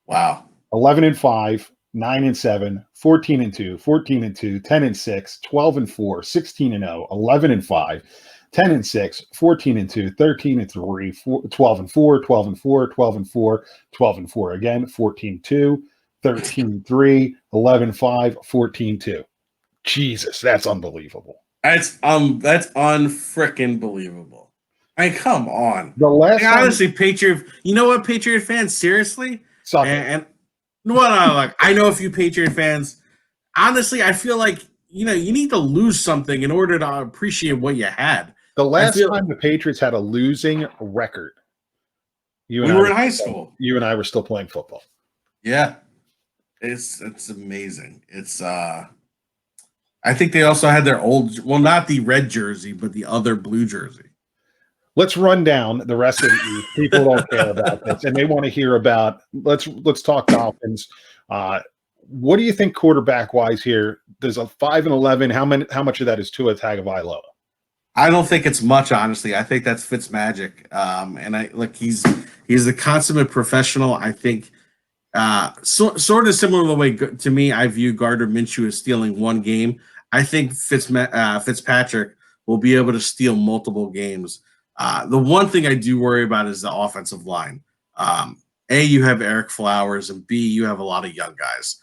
Speaker 2: Wow.
Speaker 1: 11-5, 9-7, 14-2, 14-2, 10-6, 12-4, 16-0, 11-5, 10-6, 14-2, 13-3, 12-4, 12-4, 12-4, 12-4 again, 14-2. 13-3, 11-5, 14-2. Jesus, that's unbelievable.
Speaker 2: That's unfrickin' believable. I mean, come on.
Speaker 1: The last
Speaker 2: honestly, Patriot. You know what, Patriot fans? Seriously, I know a few Patriot fans. Honestly, I feel like you need to lose something in order to appreciate what you had.
Speaker 1: The last time the Patriots had a losing record,
Speaker 2: we were in high school.
Speaker 1: You and I were still playing football.
Speaker 2: Yeah. It's amazing. It's I think they also had their not the red jersey, but the other blue jersey.
Speaker 1: Let's run down the rest of the East. People don't care about this, and they want to hear about. Let's talk Dolphins. What do you think quarterback wise here? There's a 5-11. How much of that is Tua Tagovailoa?
Speaker 2: I don't think it's much, honestly. I think that's Fitzmagic. And he's the consummate professional. I think. Sort of similar to the way to me I view Gardner Minshew as stealing one game. I think Fitzpatrick will be able to steal multiple games. The one thing I do worry about is the offensive line. A, you have Eric Flowers, and B, you have a lot of young guys.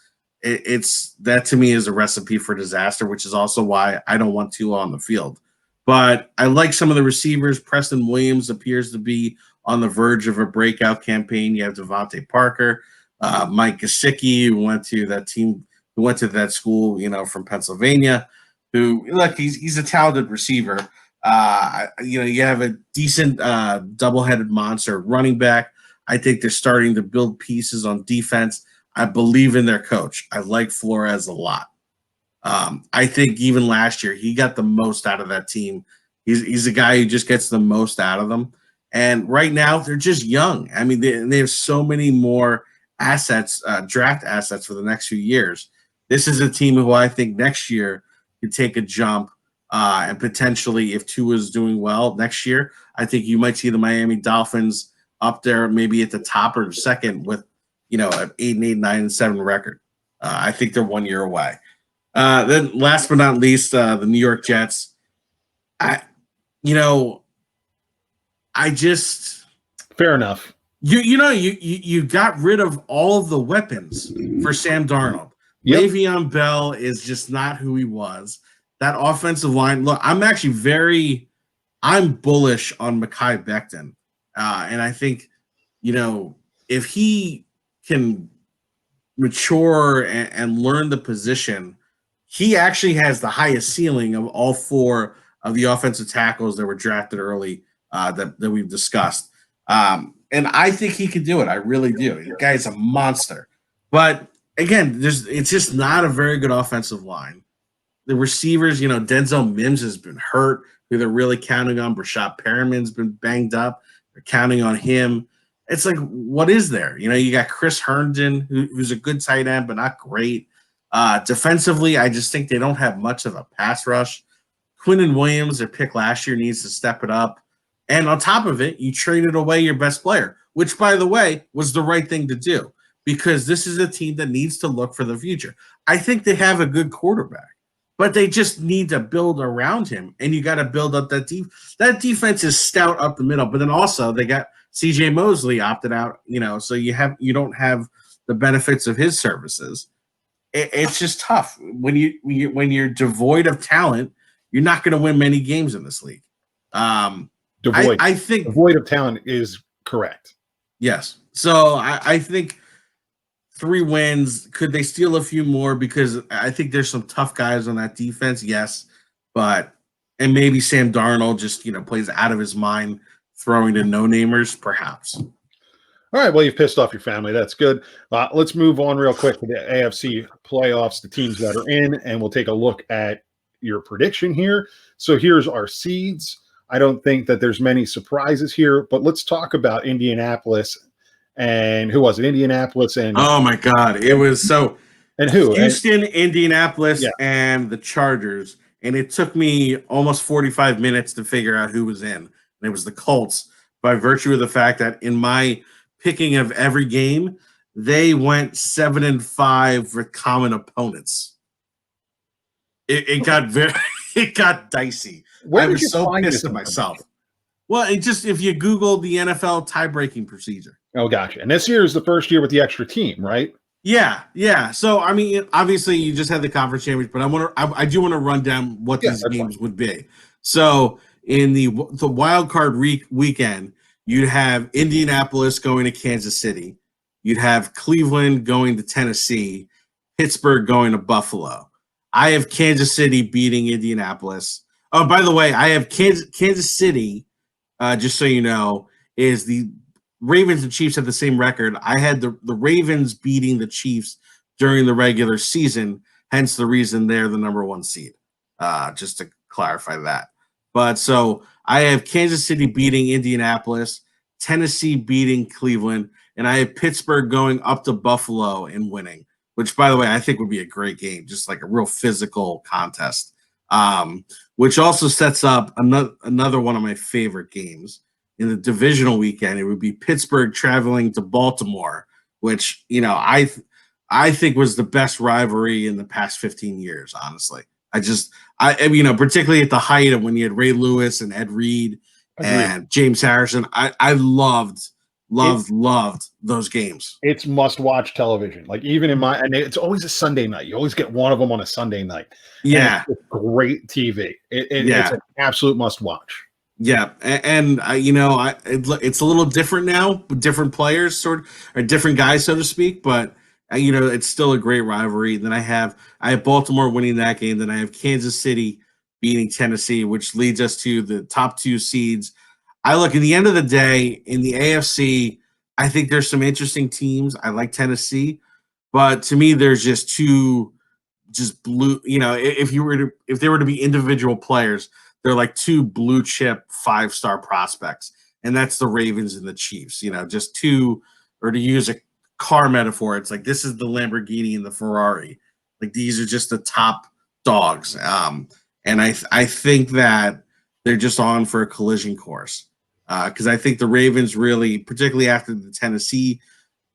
Speaker 2: That to me is a recipe for disaster, which is also why I don't want Tua on the field. But I like some of the receivers. Preston Williams appears to be on the verge of a breakout campaign. You have Devontae Parker. Mike Gesicki, who went to that school, from Pennsylvania, he's a talented receiver. You have a decent double-headed monster running back. I think they're starting to build pieces on defense. I believe in their coach. I like Flores a lot. I think even last year he got the most out of that team. He's a guy who just gets the most out of them. And right now, they're just young. I mean, they have so many more assets, draft assets for the next few years. This is a team who I think next year could take a jump, and potentially, if Tua is doing well next year, I think you might see the Miami Dolphins up there, maybe at the top or second with, an 8-8, 9-7 record. I think they're 1 year away. Then, last but not least, the New York Jets. I, you know, I just
Speaker 1: Fair enough.
Speaker 2: you got rid of all of the weapons for Sam Darnold.
Speaker 1: Yep.
Speaker 2: Le'Veon Bell is just not who he was. That offensive line. Look, I'm bullish on Mekhi Becton, and I think if he can mature and learn the position, he actually has the highest ceiling of all four of the offensive tackles that were drafted early, that we've discussed. And I think he could do it. I really do. The guy's a monster. But again, it's just not a very good offensive line. The receivers, Denzel Mims has been hurt, who they're really counting on. Brashad Perriman's been banged up. They're counting on him. It's like, what is there? You got Chris Herndon, who's a good tight end, but not great. Defensively, I just think they don't have much of a pass rush. Quinnen Williams, their pick last year, needs to step it up. And on top of it, you traded away your best player, which, by the way, was the right thing to do, because this is a team that needs to look for the future. I think they have a good quarterback, but they just need to build around him, and you got to build up that that defense is stout up the middle. But then also they got CJ Mosley opted out, so you don't have the benefits of his services. It's just tough when you're devoid of talent. You're not going to win many games in this league. I think
Speaker 1: devoid of talent is correct.
Speaker 2: Yes. So I think 3 wins. Could they steal a few more? Because I think there's some tough guys on that defense. Yes, and maybe Sam Darnold just plays out of his mind, throwing to no-namers, perhaps.
Speaker 1: All right, well, you've pissed off your family. That's good. Let's move on real quick to the AFC playoffs, the teams that are in, and we'll take a look at your prediction here. So here's our seeds. I don't think that there's many surprises here, but let's talk about Indianapolis. And who was it? Indianapolis and
Speaker 2: oh my God, it was so.
Speaker 1: And who?
Speaker 2: Houston, Indianapolis, and the Chargers. And it took me almost 45 minutes to figure out who was in. And it was the Colts, by virtue of the fact that in my picking of every game, they went 7-5 with common opponents. It got it got dicey. I was so pissed at myself. Well, if you Google the NFL tie-breaking procedure.
Speaker 1: Oh, gotcha. And this year is the first year with the extra team, right?
Speaker 2: Yeah. So I mean, obviously, you just had the conference championship, but I do want to run down what these games would be. So in the wild card weekend, you'd have Indianapolis going to Kansas City, you'd have Cleveland going to Tennessee, Pittsburgh going to Buffalo. I have Kansas City beating Indianapolis. Oh, by the way, I have Kansas City. Just so you know, is the Ravens and Chiefs have the same record. I had the Ravens beating the Chiefs during the regular season, hence the reason they're the number 1 seed. Just to clarify that. But so I have Kansas City beating Indianapolis, Tennessee beating Cleveland, and I have Pittsburgh going up to Buffalo and winning, which, by the way, I think would be a great game, just like a real physical contest. Which also sets up another one of my favorite games. In the divisional weekend, it would be Pittsburgh traveling to Baltimore, which, I think was the best rivalry in the past 15 years, honestly. Particularly at the height of when you had Ray Lewis and Ed Reed and James Harrison. I loved those games.
Speaker 1: It's must-watch television. Like, even and it's always a Sunday night. You always get one of them on a Sunday night.
Speaker 2: Yeah.
Speaker 1: It's great TV. It's an absolute must-watch.
Speaker 2: Yeah, and it's a little different now, with different players, or different guys, so to speak. But it's still a great rivalry. Then I have Baltimore winning that game. Then I have Kansas City beating Tennessee, which leads us to the top 2 seeds. I look at the end of the day in the AFC. I think there's some interesting teams. I like Tennessee, but to me, there's just two, blue. If they were to be individual players, they're like 2 blue chip 5-star prospects, and that's the Ravens and the Chiefs. Just two, or to use a car metaphor, it's like this is the Lamborghini and the Ferrari. Like these are just the top dogs. And I think that they're just on for a collision course. Because I think the Ravens really, particularly after the Tennessee,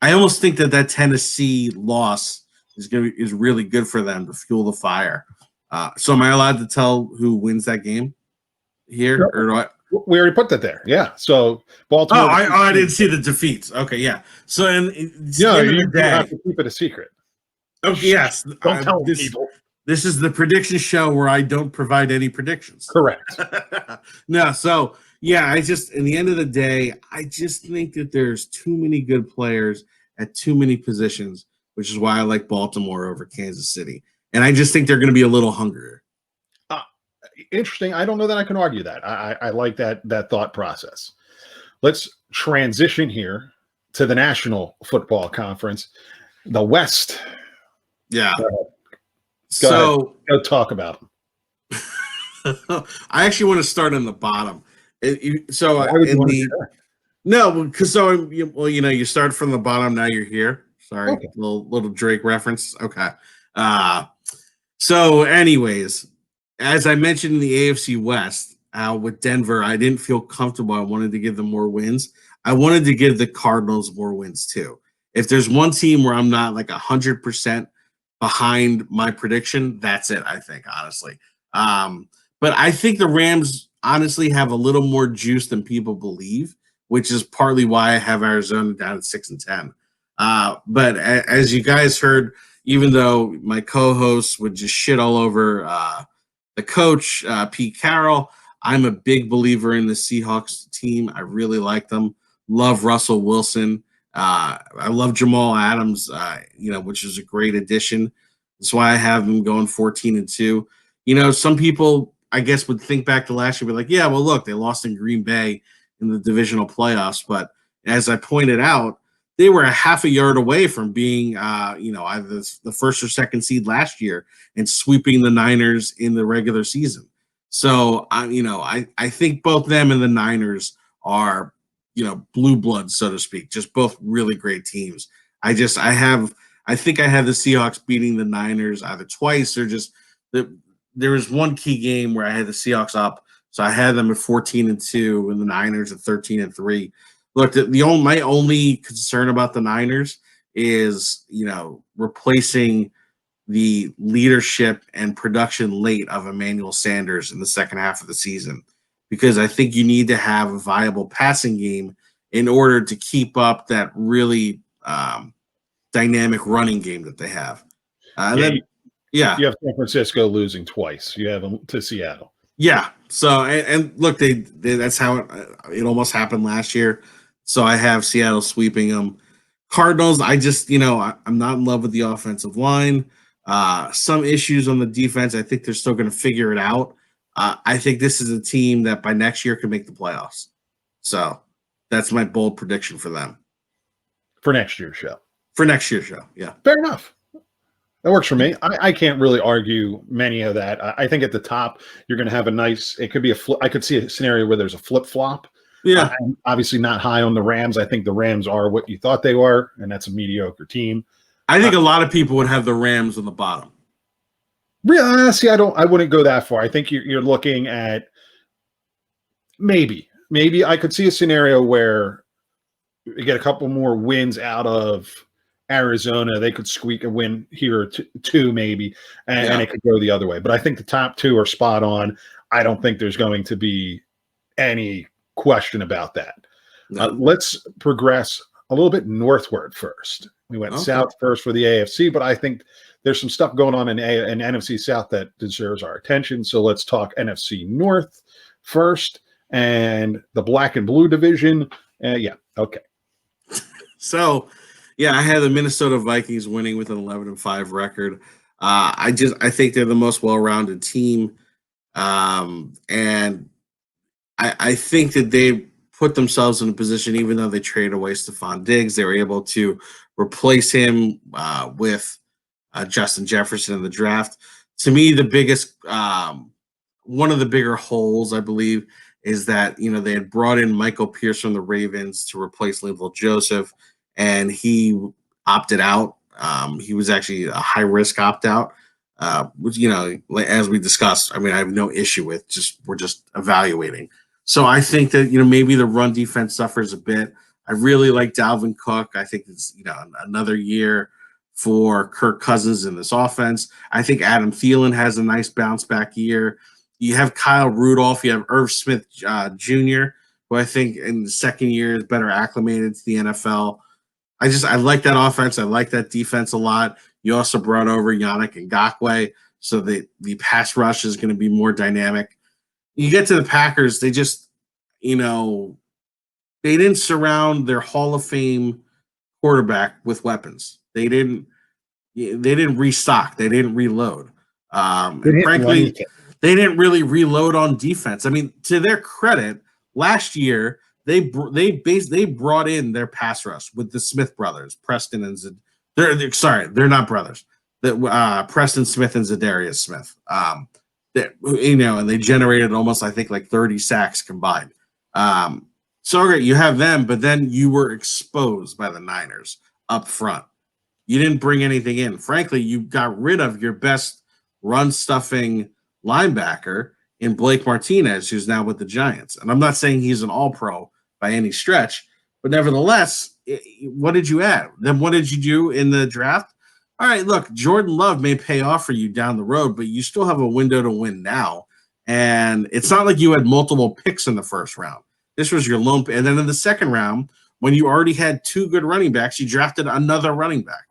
Speaker 2: I almost think that Tennessee loss is really good for them to fuel the fire. So am I allowed to tell who wins that game here,
Speaker 1: Sure.
Speaker 2: or do I?
Speaker 1: We already put that there. Yeah. So Baltimore.
Speaker 2: I didn't see the defeats. Okay, yeah. So it's the
Speaker 1: No,
Speaker 2: end of the
Speaker 1: you
Speaker 2: day.
Speaker 1: have to keep it a secret.
Speaker 2: Okay, yes.
Speaker 1: Don't tell people.
Speaker 2: This is the prediction show where I don't provide any predictions.
Speaker 1: Correct.
Speaker 2: No, so yeah, in the end of the day, I just think that there's too many good players at too many positions, which is why I like Baltimore over Kansas City. And I just think they're going to be a little hungrier.
Speaker 1: Interesting. I don't know that I can argue that. I like that thought process. Let's transition here to the National Football Conference, the West.
Speaker 2: Yeah.
Speaker 1: Go talk about them.
Speaker 2: I actually want to start on the bottom.
Speaker 1: No,
Speaker 2: because you start from the bottom. Now you're here. Sorry, okay. little Drake reference. Okay. So, anyways, as I mentioned in the AFC West with Denver, I didn't feel comfortable. I wanted to give them more wins. I wanted to give the Cardinals more wins too. If there's one team where I'm not like 100% behind my prediction, that's it. I think honestly. But I think the Rams honestly have a little more juice than people believe, which is partly why I have Arizona down at 6-10. But as you guys heard, even though my co-hosts would just shit all over the coach, Pete Carroll, I'm a big believer in the Seahawks team. I really like them. Love Russell Wilson. I love Jamal Adams, which is a great addition. That's why I have them going 14-2. Some people, I guess, would think back to last year, be like, yeah, well, look, they lost in Green Bay in the divisional playoffs. But as I pointed out, they were a half a yard away from being, either the first or second seed last year and sweeping the Niners in the regular season. So, I think both them and the Niners are, blue blood, so to speak, just both really great teams. I think I have the Seahawks beating the Niners either twice or just there was one key game where I had the Seahawks up. So I had them at 14-2 and the Niners at 13-3. Look, my only concern about the Niners is, replacing the leadership and production late of Emmanuel Sanders in the second half of the season, because I think you need to have a viable passing game in order to keep up that really dynamic running game that they have.
Speaker 1: You have San Francisco losing twice. You have them to Seattle.
Speaker 2: Yeah. So and look, that's how it almost happened last year. So I have Seattle sweeping them. Cardinals, I just I'm not in love with the offensive line. Some issues on the defense. I think they're still going to figure it out. I think this is a team that by next year can make the playoffs. So that's my bold prediction for them.
Speaker 1: For next year's show.
Speaker 2: Yeah.
Speaker 1: Fair enough. That works for me. I can't really argue many of that. I think at the top, you're going to have it could be a flip. I could see a scenario where there's a flip-flop.
Speaker 2: Yeah.
Speaker 1: I'm obviously not high on the Rams. I think the Rams are what you thought they were, and that's a mediocre team.
Speaker 2: I think a lot of people would have the Rams on the bottom.
Speaker 1: Really? See, I wouldn't go that far. I think you're looking at maybe I could see a scenario where you get a couple more wins out of Arizona. They could squeak a win here or two maybe, and it could go the other way. But I think the top two are spot on. I don't think there's going to be any question about that. No. Let's progress a little bit northward first. We went south first for the AFC, but I think there's some stuff going on in NFC South that deserves our attention. So let's talk NFC North first and the black and blue division. Okay.
Speaker 2: So, I had the Minnesota Vikings winning with an 11-5 record. I think they're the most well-rounded team. And I think that they put themselves in a position, even though they traded away Stephon Diggs, they were able to replace him with Justin Jefferson in the draft. To me, the biggest, one of the bigger holes, I believe, is that they had brought in Michael Pierce from the Ravens to replace Linval Joseph, and he opted out. He was actually a high risk opt out, which as we discussed. I mean, I have no issue with. We're just evaluating. So I think that maybe the run defense suffers a bit. I really like Dalvin Cook. I think it's another year for Kirk Cousins in this offense. I think Adam Thielen has a nice bounce back year. You have Kyle Rudolph. You have Irv Smith Jr., who I think in the second year is better acclimated to the NFL. I like that offense. I like that defense a lot. You also brought over Yannick Ngakoue, so the pass rush is going to be more dynamic. You get to the Packers, they just, they didn't surround their Hall of Fame quarterback with weapons. They didn't restock. They didn't reload. And frankly, they didn't really reload on defense. I mean, to their credit, last year they brought in their pass rush with the Smith brothers, Preston and they're not brothers. Preston Smith and Zadarius Smith. And they generated almost, I think, like 30 sacks combined. So great, you have them, but then you were exposed by the Niners up front. You didn't bring anything in. Frankly, you got rid of your best run stuffing linebacker in Blake Martinez, who's now with the Giants. And I'm not saying he's an all-pro by any stretch, but nevertheless, what did you add? Then what did you do in the draft? All right, look, Jordan Love may pay off for you down the road, but you still have a window to win now. And it's not like you had multiple picks in the first round. This was your lone pick. And then in the second round, when you already had two good running backs, you drafted another running back.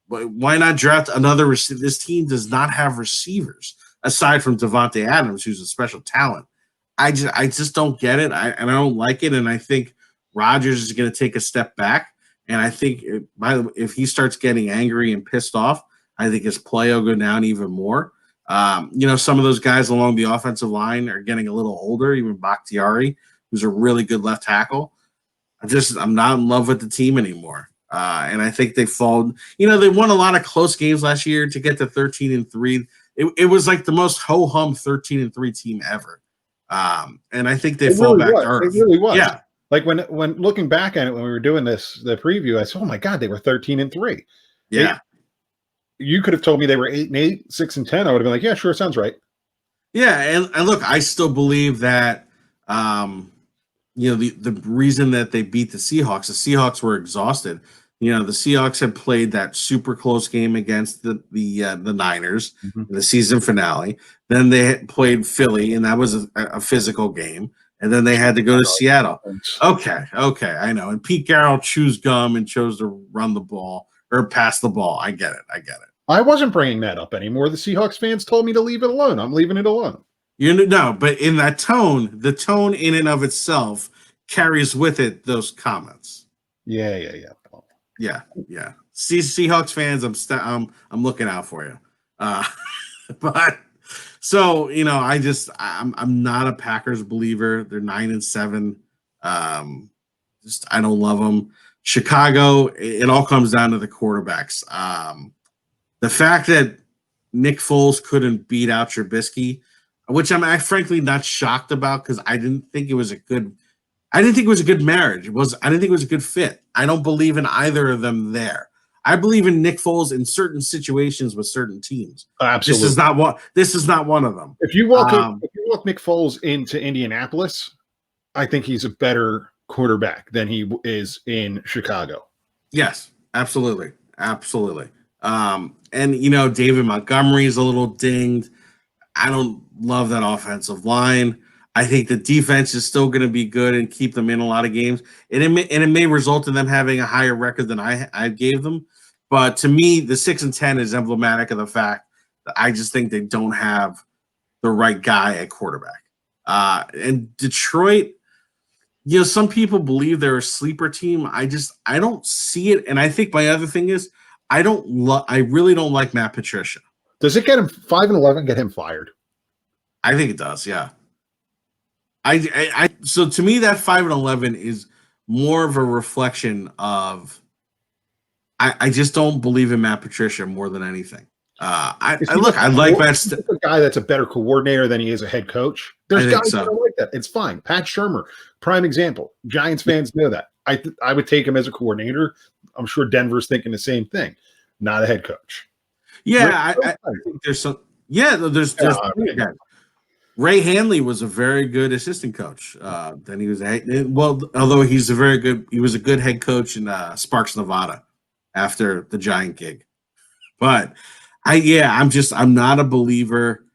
Speaker 2: But why not draft another receiver? This team does not have receivers aside from Devontae Adams, who's a special talent. I just don't get it, and I don't like it. And I think Rodgers is going to take a step back. And I think if he starts getting angry and pissed off, I think his play will go down even more. Some of those guys along the offensive line are getting a little older. Even Bakhtiari, who's a really good left tackle. I'm not in love with the team anymore. And I think they fallen. They won a lot of close games last year to get to 13-3. It was like the most ho-hum 13-3 team ever. And I think they fall back to earth.
Speaker 1: It really was.
Speaker 2: Yeah.
Speaker 1: Like when looking back at it when we were doing the preview, I said, "Oh my God, they were 13-3."
Speaker 2: Yeah.
Speaker 1: You could have told me they were 8-8, 6-10. I would have been like, "Yeah, sure, sounds right."
Speaker 2: Yeah, and look, I still believe that the reason that they beat the Seahawks were exhausted. The Seahawks had played that super close game against the Niners in the season finale. Then they had played Philly, and that was a physical game. And then they had to go to Seattle. Okay, I know. And Pete Carroll chews gum and chose to run the ball or pass the ball. I get it.
Speaker 1: I wasn't bringing that up anymore. The Seahawks fans told me to leave it alone. I'm leaving it alone.
Speaker 2: But in that tone, the tone in and of itself carries with it those comments.
Speaker 1: Yeah.
Speaker 2: Seahawks fans, I'm looking out for you. But so I'm not a Packers believer. They're 9-7. I don't love them. Chicago, it all comes down to the quarterbacks. The fact that Nick Foles couldn't beat out Trubisky, which I'm frankly not shocked about because I didn't think it was a good marriage. I didn't think it was a good fit. I don't believe in either of them there. I believe in Nick Foles in certain situations with certain teams.
Speaker 1: Absolutely.
Speaker 2: This is not one of them.
Speaker 1: If you walk Nick Foles into Indianapolis, I think he's a better quarterback than he is in Chicago.
Speaker 2: Yes, absolutely. And David Montgomery is a little dinged. I don't love that offensive line. I think the defense is still going to be good and keep them in a lot of games. And it may result in them having a higher record than I gave them. But to me, the 6-10 is emblematic of the fact that I just think they don't have the right guy at quarterback. And Detroit, some people believe they're a sleeper team. I don't see it. And I think my other thing is I really don't like Matt Patricia.
Speaker 1: Does it get him 5-11? Get him fired?
Speaker 2: I think it does. Yeah. So to me, that 5-11 is more of a reflection of I just don't believe in Matt Patricia more than anything. I like Matt.
Speaker 1: A guy that's a better coordinator than he is a head coach. There's guys that are like that. It's fine. Pat Shurmur, prime example. Giants fans know that. I would take him as a coordinator. I'm sure Denver's thinking the same thing. Not a head coach.
Speaker 2: Yeah, I think there's some. Yeah, there's Ray Hanley was a very good assistant coach. Then he was although he was a good head coach in Sparks, Nevada, after the Giant gig. But I'm not a believer.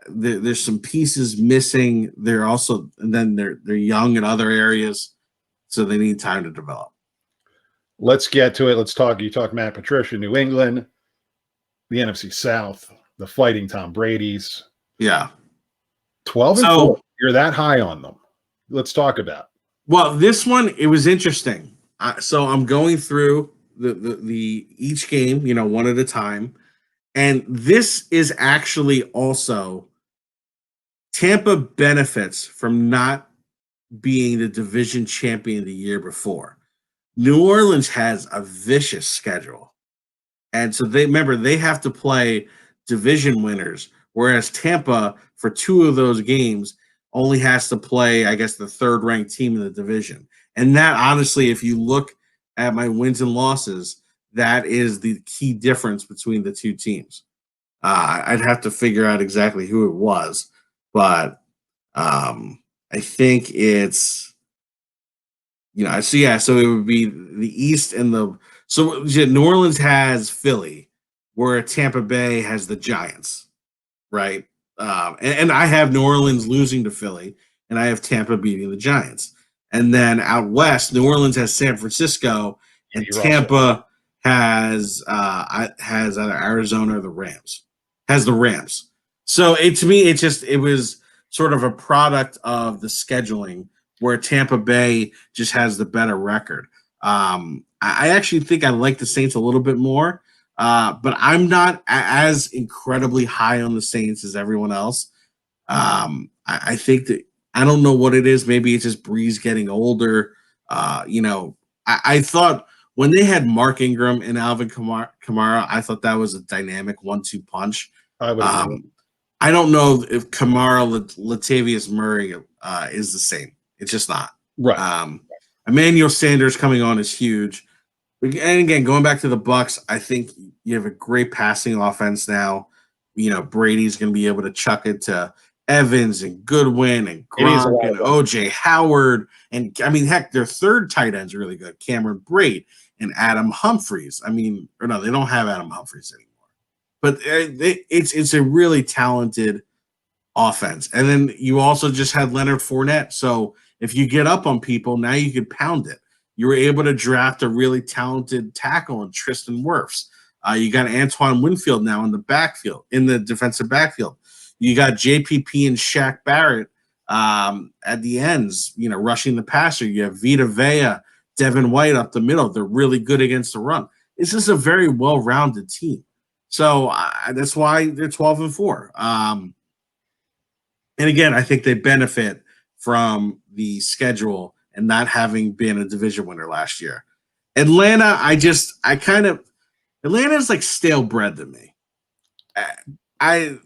Speaker 2: There's some pieces missing. They're young in other areas, so they need time to develop.
Speaker 1: Let's get to it. Let's talk. You talk Matt Patricia, New England, the NFC South, the Fighting Tom Brady's.
Speaker 2: Yeah.
Speaker 1: 12-4. You're that high on them. Let's talk about.
Speaker 2: Well, this one, it was interesting. So I'm going through the each game, one at a time. And this is actually also Tampa benefits from not being the division champion the year before. New Orleans has a vicious schedule. And so they have to play division winners, whereas Tampa, for 2 of those games, only has to play, I guess, the third-ranked team in the division. And that, honestly, if you look at my wins and losses, that is the key difference between the 2 teams. I'd have to figure out exactly who it was, but I think it's, so it would be the East and New Orleans has Philly, where Tampa Bay has the Giants, right? And I have New Orleans losing to Philly, and I have Tampa beating the Giants. And then out west, New Orleans has San Francisco, and Tampa has either Arizona or the Rams. Has the Rams. So to me, it was sort of a product of the scheduling where Tampa Bay just has the better record. I actually think I like the Saints a little bit more, but I'm not as incredibly high on the Saints as everyone else. I think that I don't know what it is. Maybe it's just Breeze getting older. I thought when they had Mark Ingram and Alvin Kamara, I thought that was a dynamic 1-2 punch. I don't know if Kamara, Latavius Murray is the same. It's just not.
Speaker 1: Right.
Speaker 2: Emmanuel Sanders coming on is huge. And again, going back to the Bucs, I think you have a great passing offense now. Brady's going to be able to chuck it to Evans and Goodwin and Gronk and OJ Howard. And, heck, their third tight end's really good, Cameron Brate and Adam Humphries. They don't have Adam Humphries anymore. But it's a really talented offense. And then you also just had Leonard Fournette. So if you get up on people, now you can pound it. You were able to draft a really talented tackle in Tristan Wirfs. You got Antoine Winfield now in the defensive backfield. You got JPP and Shaq Barrett at the ends, rushing the passer. You have Vita Vea, Devin White up the middle. They're really good against the run. This is a very well-rounded team. So that's why they're 12-4. And again, I think they benefit from the schedule and not having been a division winner last year. Atlanta, Atlanta's like stale bread to me. I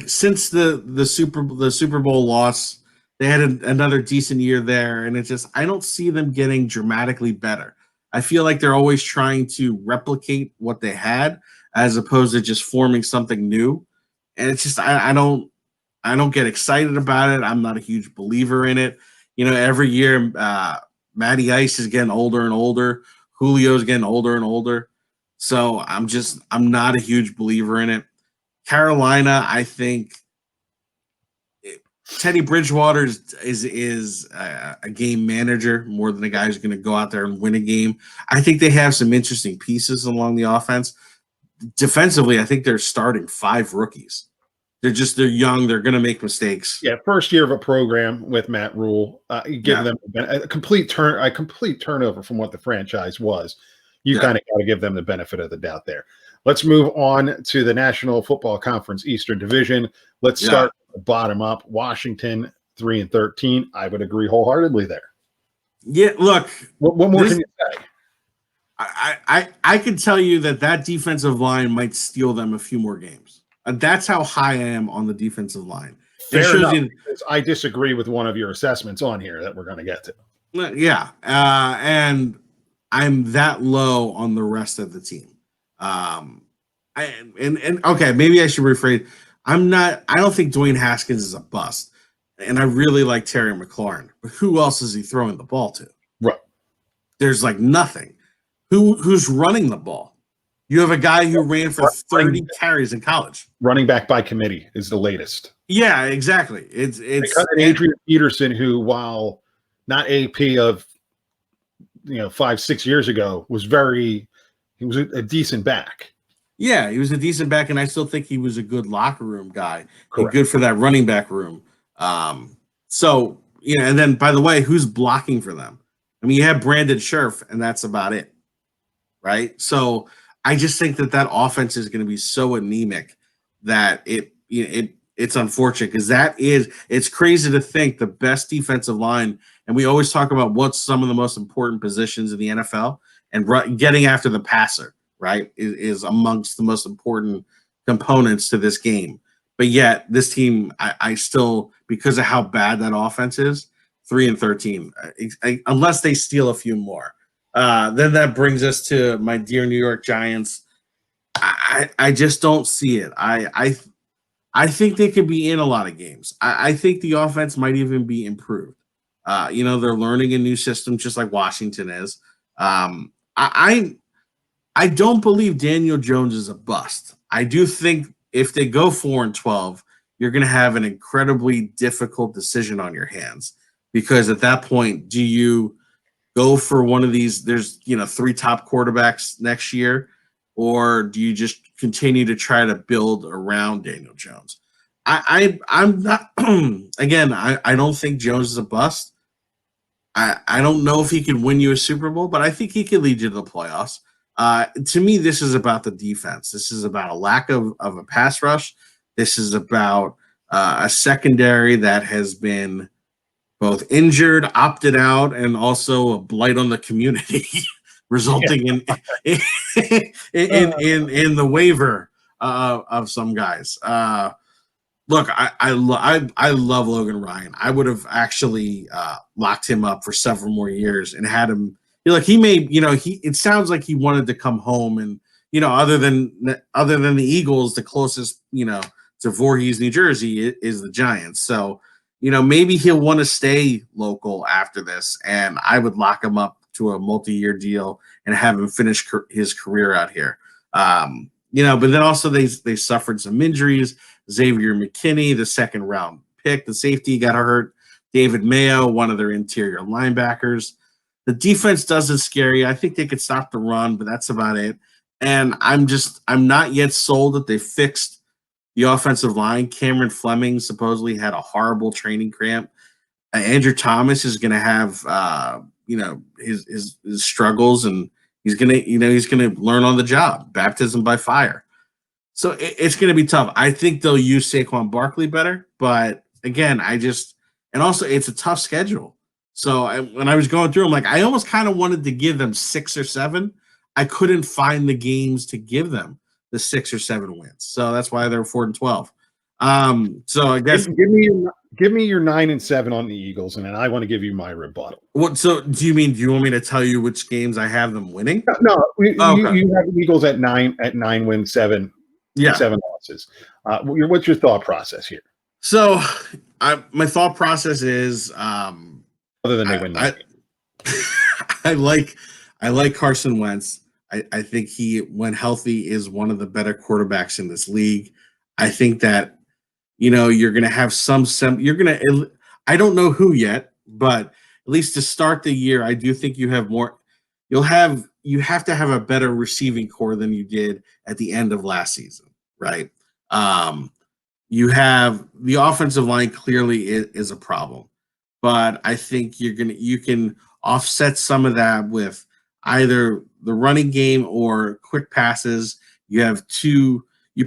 Speaker 2: since the Super Bowl loss, they had another decent year there, and I don't see them getting dramatically better. I feel like they're always trying to replicate what they had as opposed to just forming something new. And it's just I don't get excited about it. I'm not a huge believer in it. Every year Matty Ice is getting older and older. Julio's getting older and older. So I'm not a huge believer in it. Carolina, I think Teddy Bridgewater is a game manager more than a guy who's going to go out there and win a game. I think they have some interesting pieces along the offense. Defensively, I think they're starting 5 rookies. They're young. They're going to make mistakes.
Speaker 1: Yeah, first year of a program with Matt Rule, give them a complete turnover from what the franchise was. You kind of got to give them the benefit of the doubt there. Let's move on to the National Football Conference Eastern Division. Let's start bottom up. Washington 3-13. I would agree wholeheartedly there.
Speaker 2: Yeah, look.
Speaker 1: What more can you say?
Speaker 2: I can tell you that defensive line might steal them a few more games. That's how high I am on the defensive line. It
Speaker 1: Fair
Speaker 2: shows
Speaker 1: enough.
Speaker 2: you.
Speaker 1: I disagree with one of your assessments on here that we're going to get to.
Speaker 2: Yeah, and I'm that low on the rest of the team. And okay, maybe I should rephrase. I'm not. I don't think Dwayne Haskins is a bust, and I really like Terry McLaurin. But who else is he throwing the ball to?
Speaker 1: Right.
Speaker 2: There's like nothing. Who's running the ball? You have a guy who ran for 30 carries in college.
Speaker 1: Running back by committee is the latest.
Speaker 2: Yeah, exactly. It's
Speaker 1: because Adrian Peterson, who while not AP of 5-6 years ago, he was a decent back.
Speaker 2: Yeah, he was a decent back, and I still think he was a good locker room guy and
Speaker 1: Correct.
Speaker 2: good for that running back room. So and then by the way, who's blocking for them? I mean, you have Brandon Scherf, and that's about it, right? So I just think that offense is going to be so anemic that it's unfortunate because it's crazy to think the best defensive line, and we always talk about what's some of the most important positions in the NFL, and getting after the passer, right, is amongst the most important components to this game. But yet this team, I still, because of how bad that offense is, 3-13, unless they steal a few more. Then that brings us to my dear New York Giants. I just don't see it. I think they could be in a lot of games. I think the offense might even be improved. They're learning a new system, just like Washington is. I don't believe Daniel Jones is a bust. I do think if they go 4-12, you're going to have an incredibly difficult decision on your hands, because at that point, do you go for one of these? There's 3 top quarterbacks next year, or do you just continue to try to build around Daniel Jones? I'm not. Again, I don't think Jones is a bust. I don't know if he can win you a Super Bowl, but I think he could lead you to the playoffs. To me, this is about the defense. This is about a lack of a pass rush. This is about a secondary that has been both injured, opted out, and also a blight on the community, resulting in the waiver of some guys. Look, I love Logan Ryan. I would have actually locked him up for several more years and had him. He made it sounds like he wanted to come home, and other than the Eagles, the closest to Voorhees, New Jersey is the Giants. So maybe he'll want to stay local after this, and I would lock him up to a multi-year deal and have him finish his career out here. But then also they suffered some injuries. Xavier McKinney, the second round pick, the safety, got hurt. David Mayo, one of their interior linebackers. The defense doesn't scare you. I think they could stop the run, but that's about it. And I'm not yet sold that they fixed the offensive line. Cameron Fleming supposedly had a horrible training camp. Andrew Thomas is going to have his struggles, and he's going to learn on the job, baptism by fire. So it's going to be tough. I think they'll use Saquon Barkley better, but again, and also it's a tough schedule. So when I was going through, I'm like, I almost kind of wanted to give them 6 or 7. I couldn't find the games to give them the 6 or 7 wins. So that's why they're 4-12. So I guess
Speaker 1: give me your 9-7 on the Eagles, and then I want to give you my rebuttal.
Speaker 2: What? So do you want me to tell you which games I have them winning?
Speaker 1: No, you have the Eagles at 9 wins, 7 losses. What's your thought process here?
Speaker 2: So my thought process is
Speaker 1: other than they win 9
Speaker 2: games. I like Carson Wentz. I think he, when healthy, is one of the better quarterbacks in this league. I think that you're going to have I don't know who yet, but at least to start the year, I do think you have more. You have to have a better receiving core than you did at the end of last season, right? You have the offensive line clearly is a problem, but I think you can offset some of that with either the running game or quick passes. You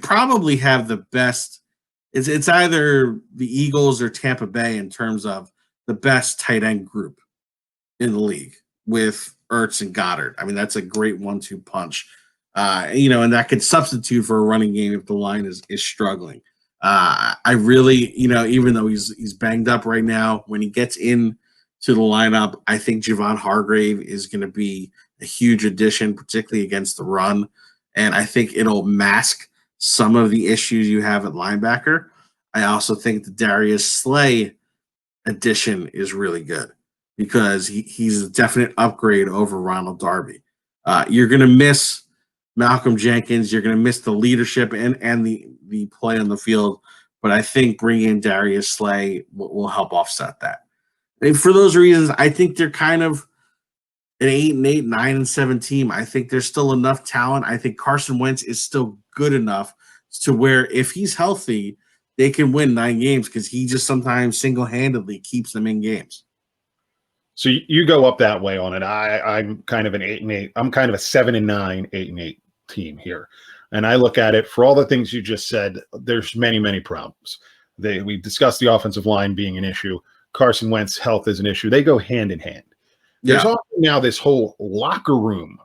Speaker 2: probably have the best. It's either the Eagles or Tampa Bay in terms of the best tight end group in the league, with Ertz and Goddard. I mean, that's a great 1-2 punch. And that could substitute for a running game if the line is struggling. I really, even though he's banged up right now, when he gets in to the lineup, I think Javon Hargrave is going to be a huge addition, particularly against the run. And I think it'll mask some of the issues you have at linebacker. I also think the Darius Slay addition is really good because he's a definite upgrade over Ronald Darby. You're going to miss Malcolm Jenkins. You're going to miss the leadership and the play on the field. But I think bringing in Darius Slay will help offset that. And for those reasons, I think they're kind of an 8-8, 9-7 team. I think there's still enough talent. I think Carson Wentz is still good enough to where if he's healthy, they can win 9 games because he just sometimes single-handedly keeps them in games.
Speaker 1: So you go up that way on it. I'm kind of an 8-8. I'm kind of a 7-9, 8-8 team here. And I look at it for all the things you just said, there's many, many problems. We discussed the offensive line being an issue. Carson Wentz's health is an issue. They go hand in hand. There's also now this whole locker room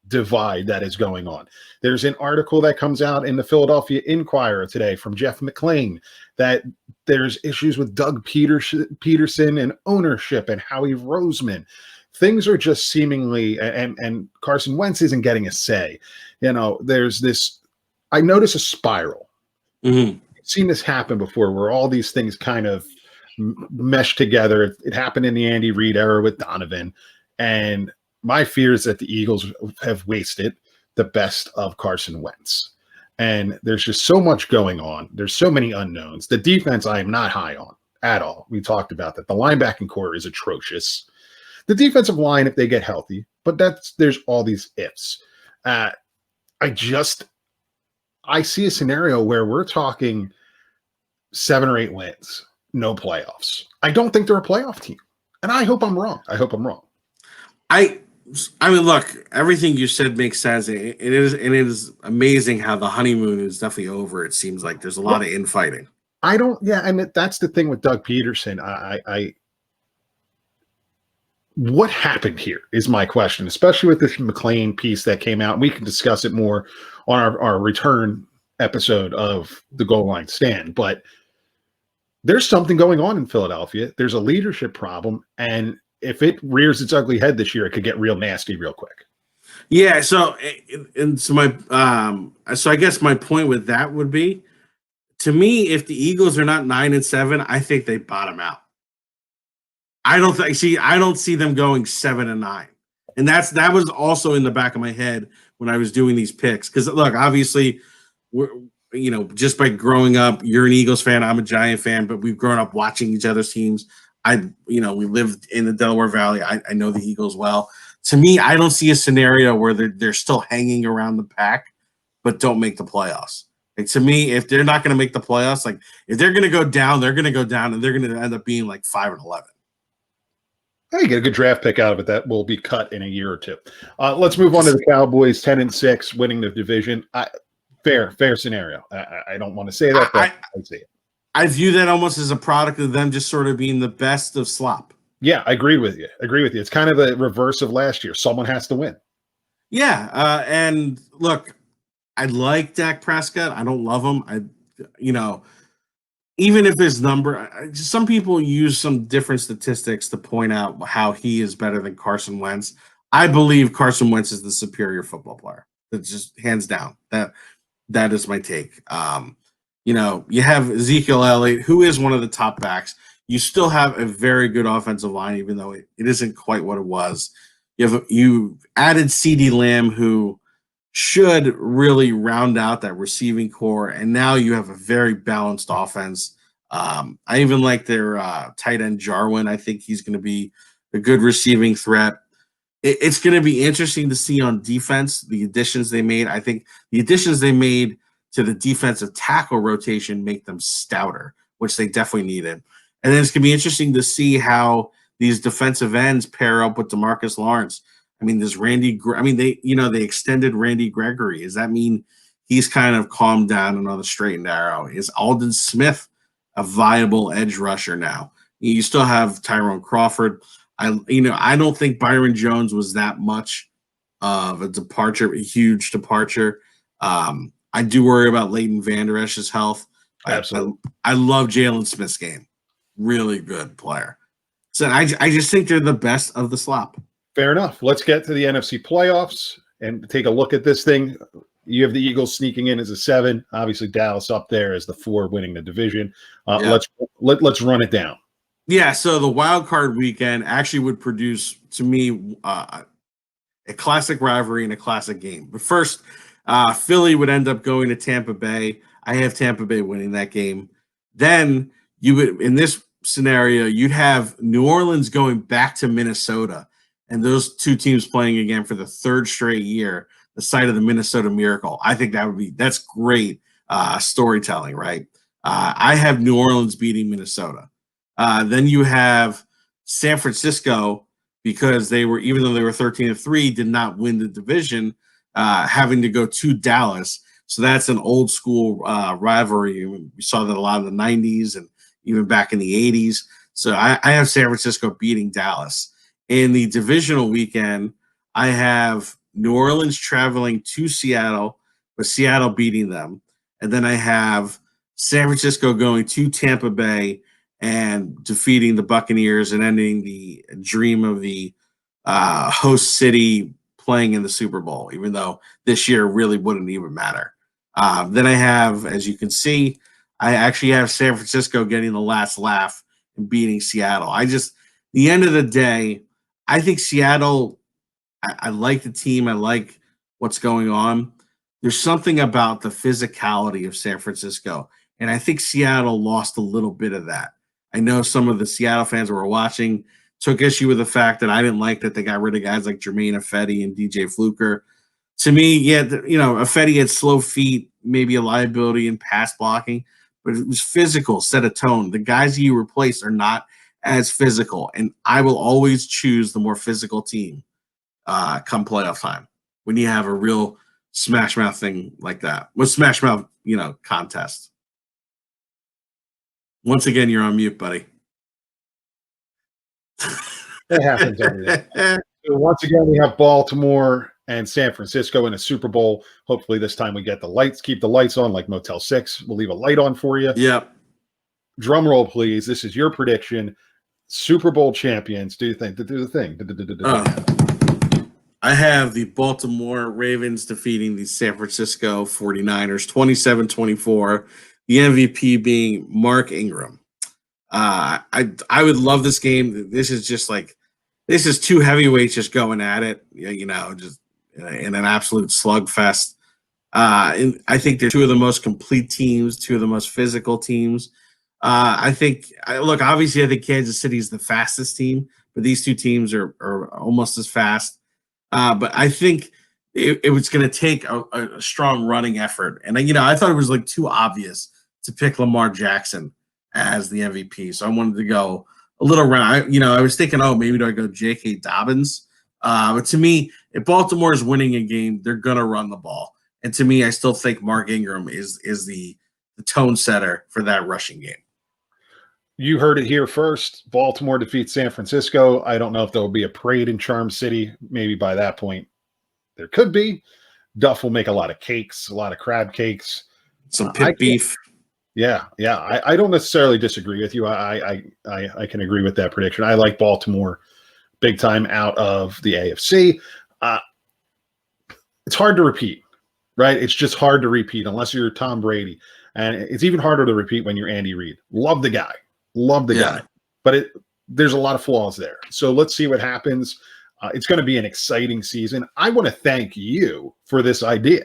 Speaker 1: divide that is going on. There's an article that comes out in the Philadelphia Inquirer today from Jeff McClain that there's issues with Doug Peterson and ownership and Howie Roseman. Things are just seemingly, and Carson Wentz isn't getting a say. There's this, I notice a spiral.
Speaker 2: Mm-hmm.
Speaker 1: I've seen this happen before where all these things kind of mesh together. It happened in the Andy Reid era with Donovan. And my fear is that the Eagles have wasted the best of Carson Wentz. And there's just so much going on. There's so many unknowns. The defense I am not high on at all. We talked about that. The linebacking core is atrocious. The defensive line, if they get healthy, but there's all these ifs. I see a scenario where we're talking 7 or 8 wins, no playoffs. I don't think they're a playoff team. And I hope I'm wrong.
Speaker 2: I mean, look, everything you said makes sense. It is amazing how the honeymoon is definitely over. It seems like there's a lot of infighting.
Speaker 1: And that's the thing with Doug Peterson. What happened here is my question, especially with this McClain piece that came out. We can discuss it more on our return episode of the Goal Line Stand, but there's something going on in Philadelphia. There's a leadership problem, and if it rears its ugly head this year, it could get real nasty real quick.
Speaker 2: Yeah. So I guess my point with that would be, to me, if the Eagles are not 9-7, I think they bottom out. I don't see them going 7-9, and that was also in the back of my head when I was doing these picks. Because look, obviously, just by growing up, you're an Eagles fan, I'm a Giant fan, but we've grown up watching each other's teams. We lived in the Delaware Valley. I know the Eagles well. To me, I don't see a scenario where they're still hanging around the pack, but don't make the playoffs. Like, to me, if they're not going to make the playoffs, like if they're going to go down, they're going to go down, and they're going to end up being like 5-11.
Speaker 1: Hey, get a good draft pick out of it that will be cut in a year or two. Let's move on to the Cowboys, 10-6, winning the division. Fair scenario. I don't want to say that, but I see it.
Speaker 2: I view that almost as a product of them just sort of being the best of slop.
Speaker 1: Yeah, I agree with you. It's kind of the reverse of last year. Someone has to win.
Speaker 2: Yeah, and look, I like Dak Prescott. I don't love him. Even if his number, some people use some different statistics to point out how he is better than Carson Wentz. I believe Carson Wentz is the superior football player. That's just hands down. That is my take. You have Ezekiel Elliott, who is one of the top backs. You still have a very good offensive line, even though it isn't quite what it was. You added CeeDee Lamb, who should really round out that receiving core, and now you have a very balanced offense. I even like their tight end Jarwin. I think he's going to be a good receiving threat. It's going to be interesting to see on defense the additions they made. I think the additions they made to the defensive tackle rotation make them stouter, which they definitely needed. And then it's going to be interesting to see how these defensive ends pair up with DeMarcus Lawrence. I mean, they extended Randy Gregory. Does that mean he's kind of calmed down and on the straight and narrow? Is Aldon Smith a viable edge rusher now? You still have Tyrone Crawford. I don't think Byron Jones was that much of a departure, a huge departure. I do worry about Leighton Vander Esch's health.
Speaker 1: Absolutely.
Speaker 2: I love Jalen Smith's game. Really good player. So I just think they're the best of the slop.
Speaker 1: Fair enough. Let's get to the NFC playoffs and take a look at this thing. You have the Eagles sneaking in as a 7. Obviously, Dallas up there as the 4, winning the division.
Speaker 2: Yeah.
Speaker 1: Let's run it down.
Speaker 2: Yeah. So the wild card weekend actually would produce, to me, a classic rivalry and a classic game. But first, Philly would end up going to Tampa Bay. I have Tampa Bay winning that game. Then you would, in this scenario, you'd have New Orleans going back to Minnesota, and those two teams playing again for the 3rd straight year, the site of the Minnesota Miracle. I think that's great storytelling, right? I have New Orleans beating Minnesota. Then you have San Francisco, because even though they were 13-3, did not win the division, having to go to Dallas. So that's an old school rivalry. We saw that a lot in the 90s and even back in the 80s. So I have San Francisco beating Dallas. In the divisional weekend, I have New Orleans traveling to Seattle, with Seattle beating them. And then I have San Francisco going to Tampa Bay and defeating the Buccaneers and ending the dream of the host city playing in the Super Bowl, even though this year really wouldn't even matter. Then I have, as you can see, I actually have San Francisco getting the last laugh and beating Seattle. The end of the day, I think Seattle, I like the team. I like what's going on. There's something about the physicality of San Francisco, and I think Seattle lost a little bit of that. I know some of the Seattle fans who were watching took issue with the fact that I didn't like that they got rid of guys like Jermaine Ifedi and DJ Fluker. To me, yeah, Ifedi had slow feet, maybe a liability in pass blocking, but it was physical, set a tone. The guys you replaced are not as physical, and I will always choose the more physical team come playoff time when you have a real smash mouth thing like that. With smash mouth, contest. Once again, you're on mute, buddy.
Speaker 1: It happens every day. So once again, we have Baltimore and San Francisco in a Super Bowl. Hopefully this time we get the lights, keep the lights on like Motel 6. We'll leave a light on for you.
Speaker 2: Yep.
Speaker 1: Drum roll, please. This is your prediction. Super Bowl champions. Do the thing.
Speaker 2: I have the Baltimore Ravens defeating the San Francisco 49ers 27-24. The MVP being Mark Ingram. I would love this game. This is two heavyweights just going at it, just in an absolute slugfest. And I think they're two of the most complete teams, two of the most physical teams. Obviously, I think Kansas City is the fastest team, but these two teams are almost as fast. But I think it was going to take a strong running effort. And, I thought it was too obvious to pick Lamar Jackson as the MVP. So I wanted to go a little round. I was thinking, maybe do I go J.K. Dobbins? But to me, if Baltimore is winning a game, they're going to run the ball. And to me, I still think Mark Ingram is the tone setter for that rushing game.
Speaker 1: You heard it here first. Baltimore defeats San Francisco. I don't know if there will be a parade in Charm City. Maybe by that point, there could be. Duff will make a lot of cakes, a lot of crab cakes.
Speaker 2: Some pit beef.
Speaker 1: Yeah. I don't necessarily disagree with you. I can agree with that prediction. I like Baltimore big time out of the AFC. It's hard to repeat, right? It's just hard to repeat unless you're Tom Brady. And it's even harder to repeat when you're Andy Reid. Love the guy. But there's a lot of flaws there. So let's see what happens. It's going to be an exciting season. I want to thank you for this idea,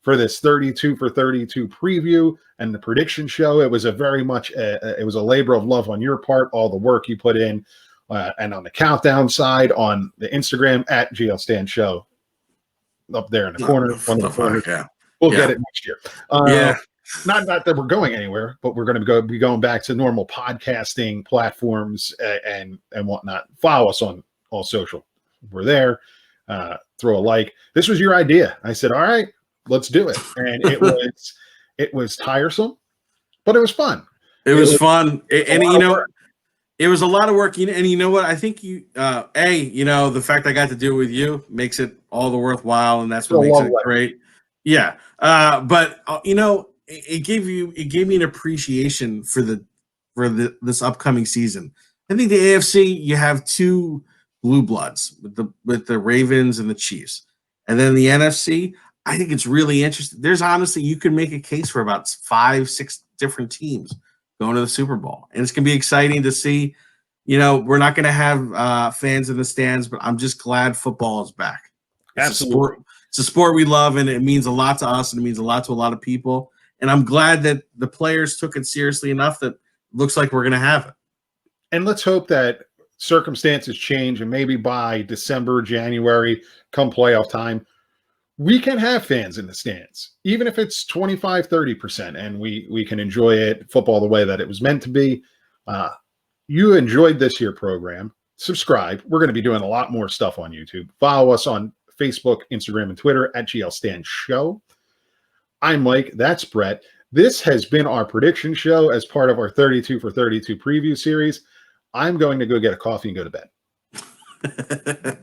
Speaker 1: for this 32 for 32 preview and the prediction show. It was a labor of love on your part, all the work you put in, and on the countdown side, on the Instagram at GL Stan Show, up there in the corner. We'll get it next year. Not that we're going anywhere, but we're going to be going back to normal podcasting platforms and whatnot. Follow us on all social. We're there. Throw a like. This was your idea. I said, all right, let's do it. And it was tiresome, but it was fun.
Speaker 2: It was fun. It was a lot of work, and you know what? I think the fact I got to do it with you makes it all the worthwhile, and that's
Speaker 1: It's a
Speaker 2: what makes
Speaker 1: love
Speaker 2: it
Speaker 1: letter.
Speaker 2: great. Yeah, but it gave me an appreciation for this upcoming season. I think the AFC, you have two blue bloods with the Ravens and the Chiefs, and then the NFC. I think it's really interesting. There's honestly, you can make a case for about 5, 6 different teams going to the Super Bowl, and it's gonna be exciting to see. We're not going to have fans in the stands, but I'm just glad football is back. It's a
Speaker 1: Absolutely.
Speaker 2: sport. It's a sport we love, and it means a lot to us, and it means a lot to a lot of people. And I'm glad that the players took it seriously enough that it looks like we're going to have it.
Speaker 1: And let's hope that circumstances change and maybe by December, January, come playoff time, we can have fans in the stands, even if it's 25, 30%, and we can enjoy it, football the way that it was meant to be. Uh, you enjoyed this year program. Subscribe. We're going to be doing a lot more stuff on YouTube. Follow us on Facebook, Instagram, and Twitter at GL Stand Show. I'm Mike. That's Brett. This has been our prediction show as part of our 32 for 32 preview series. I'm going to go get a coffee and go to bed.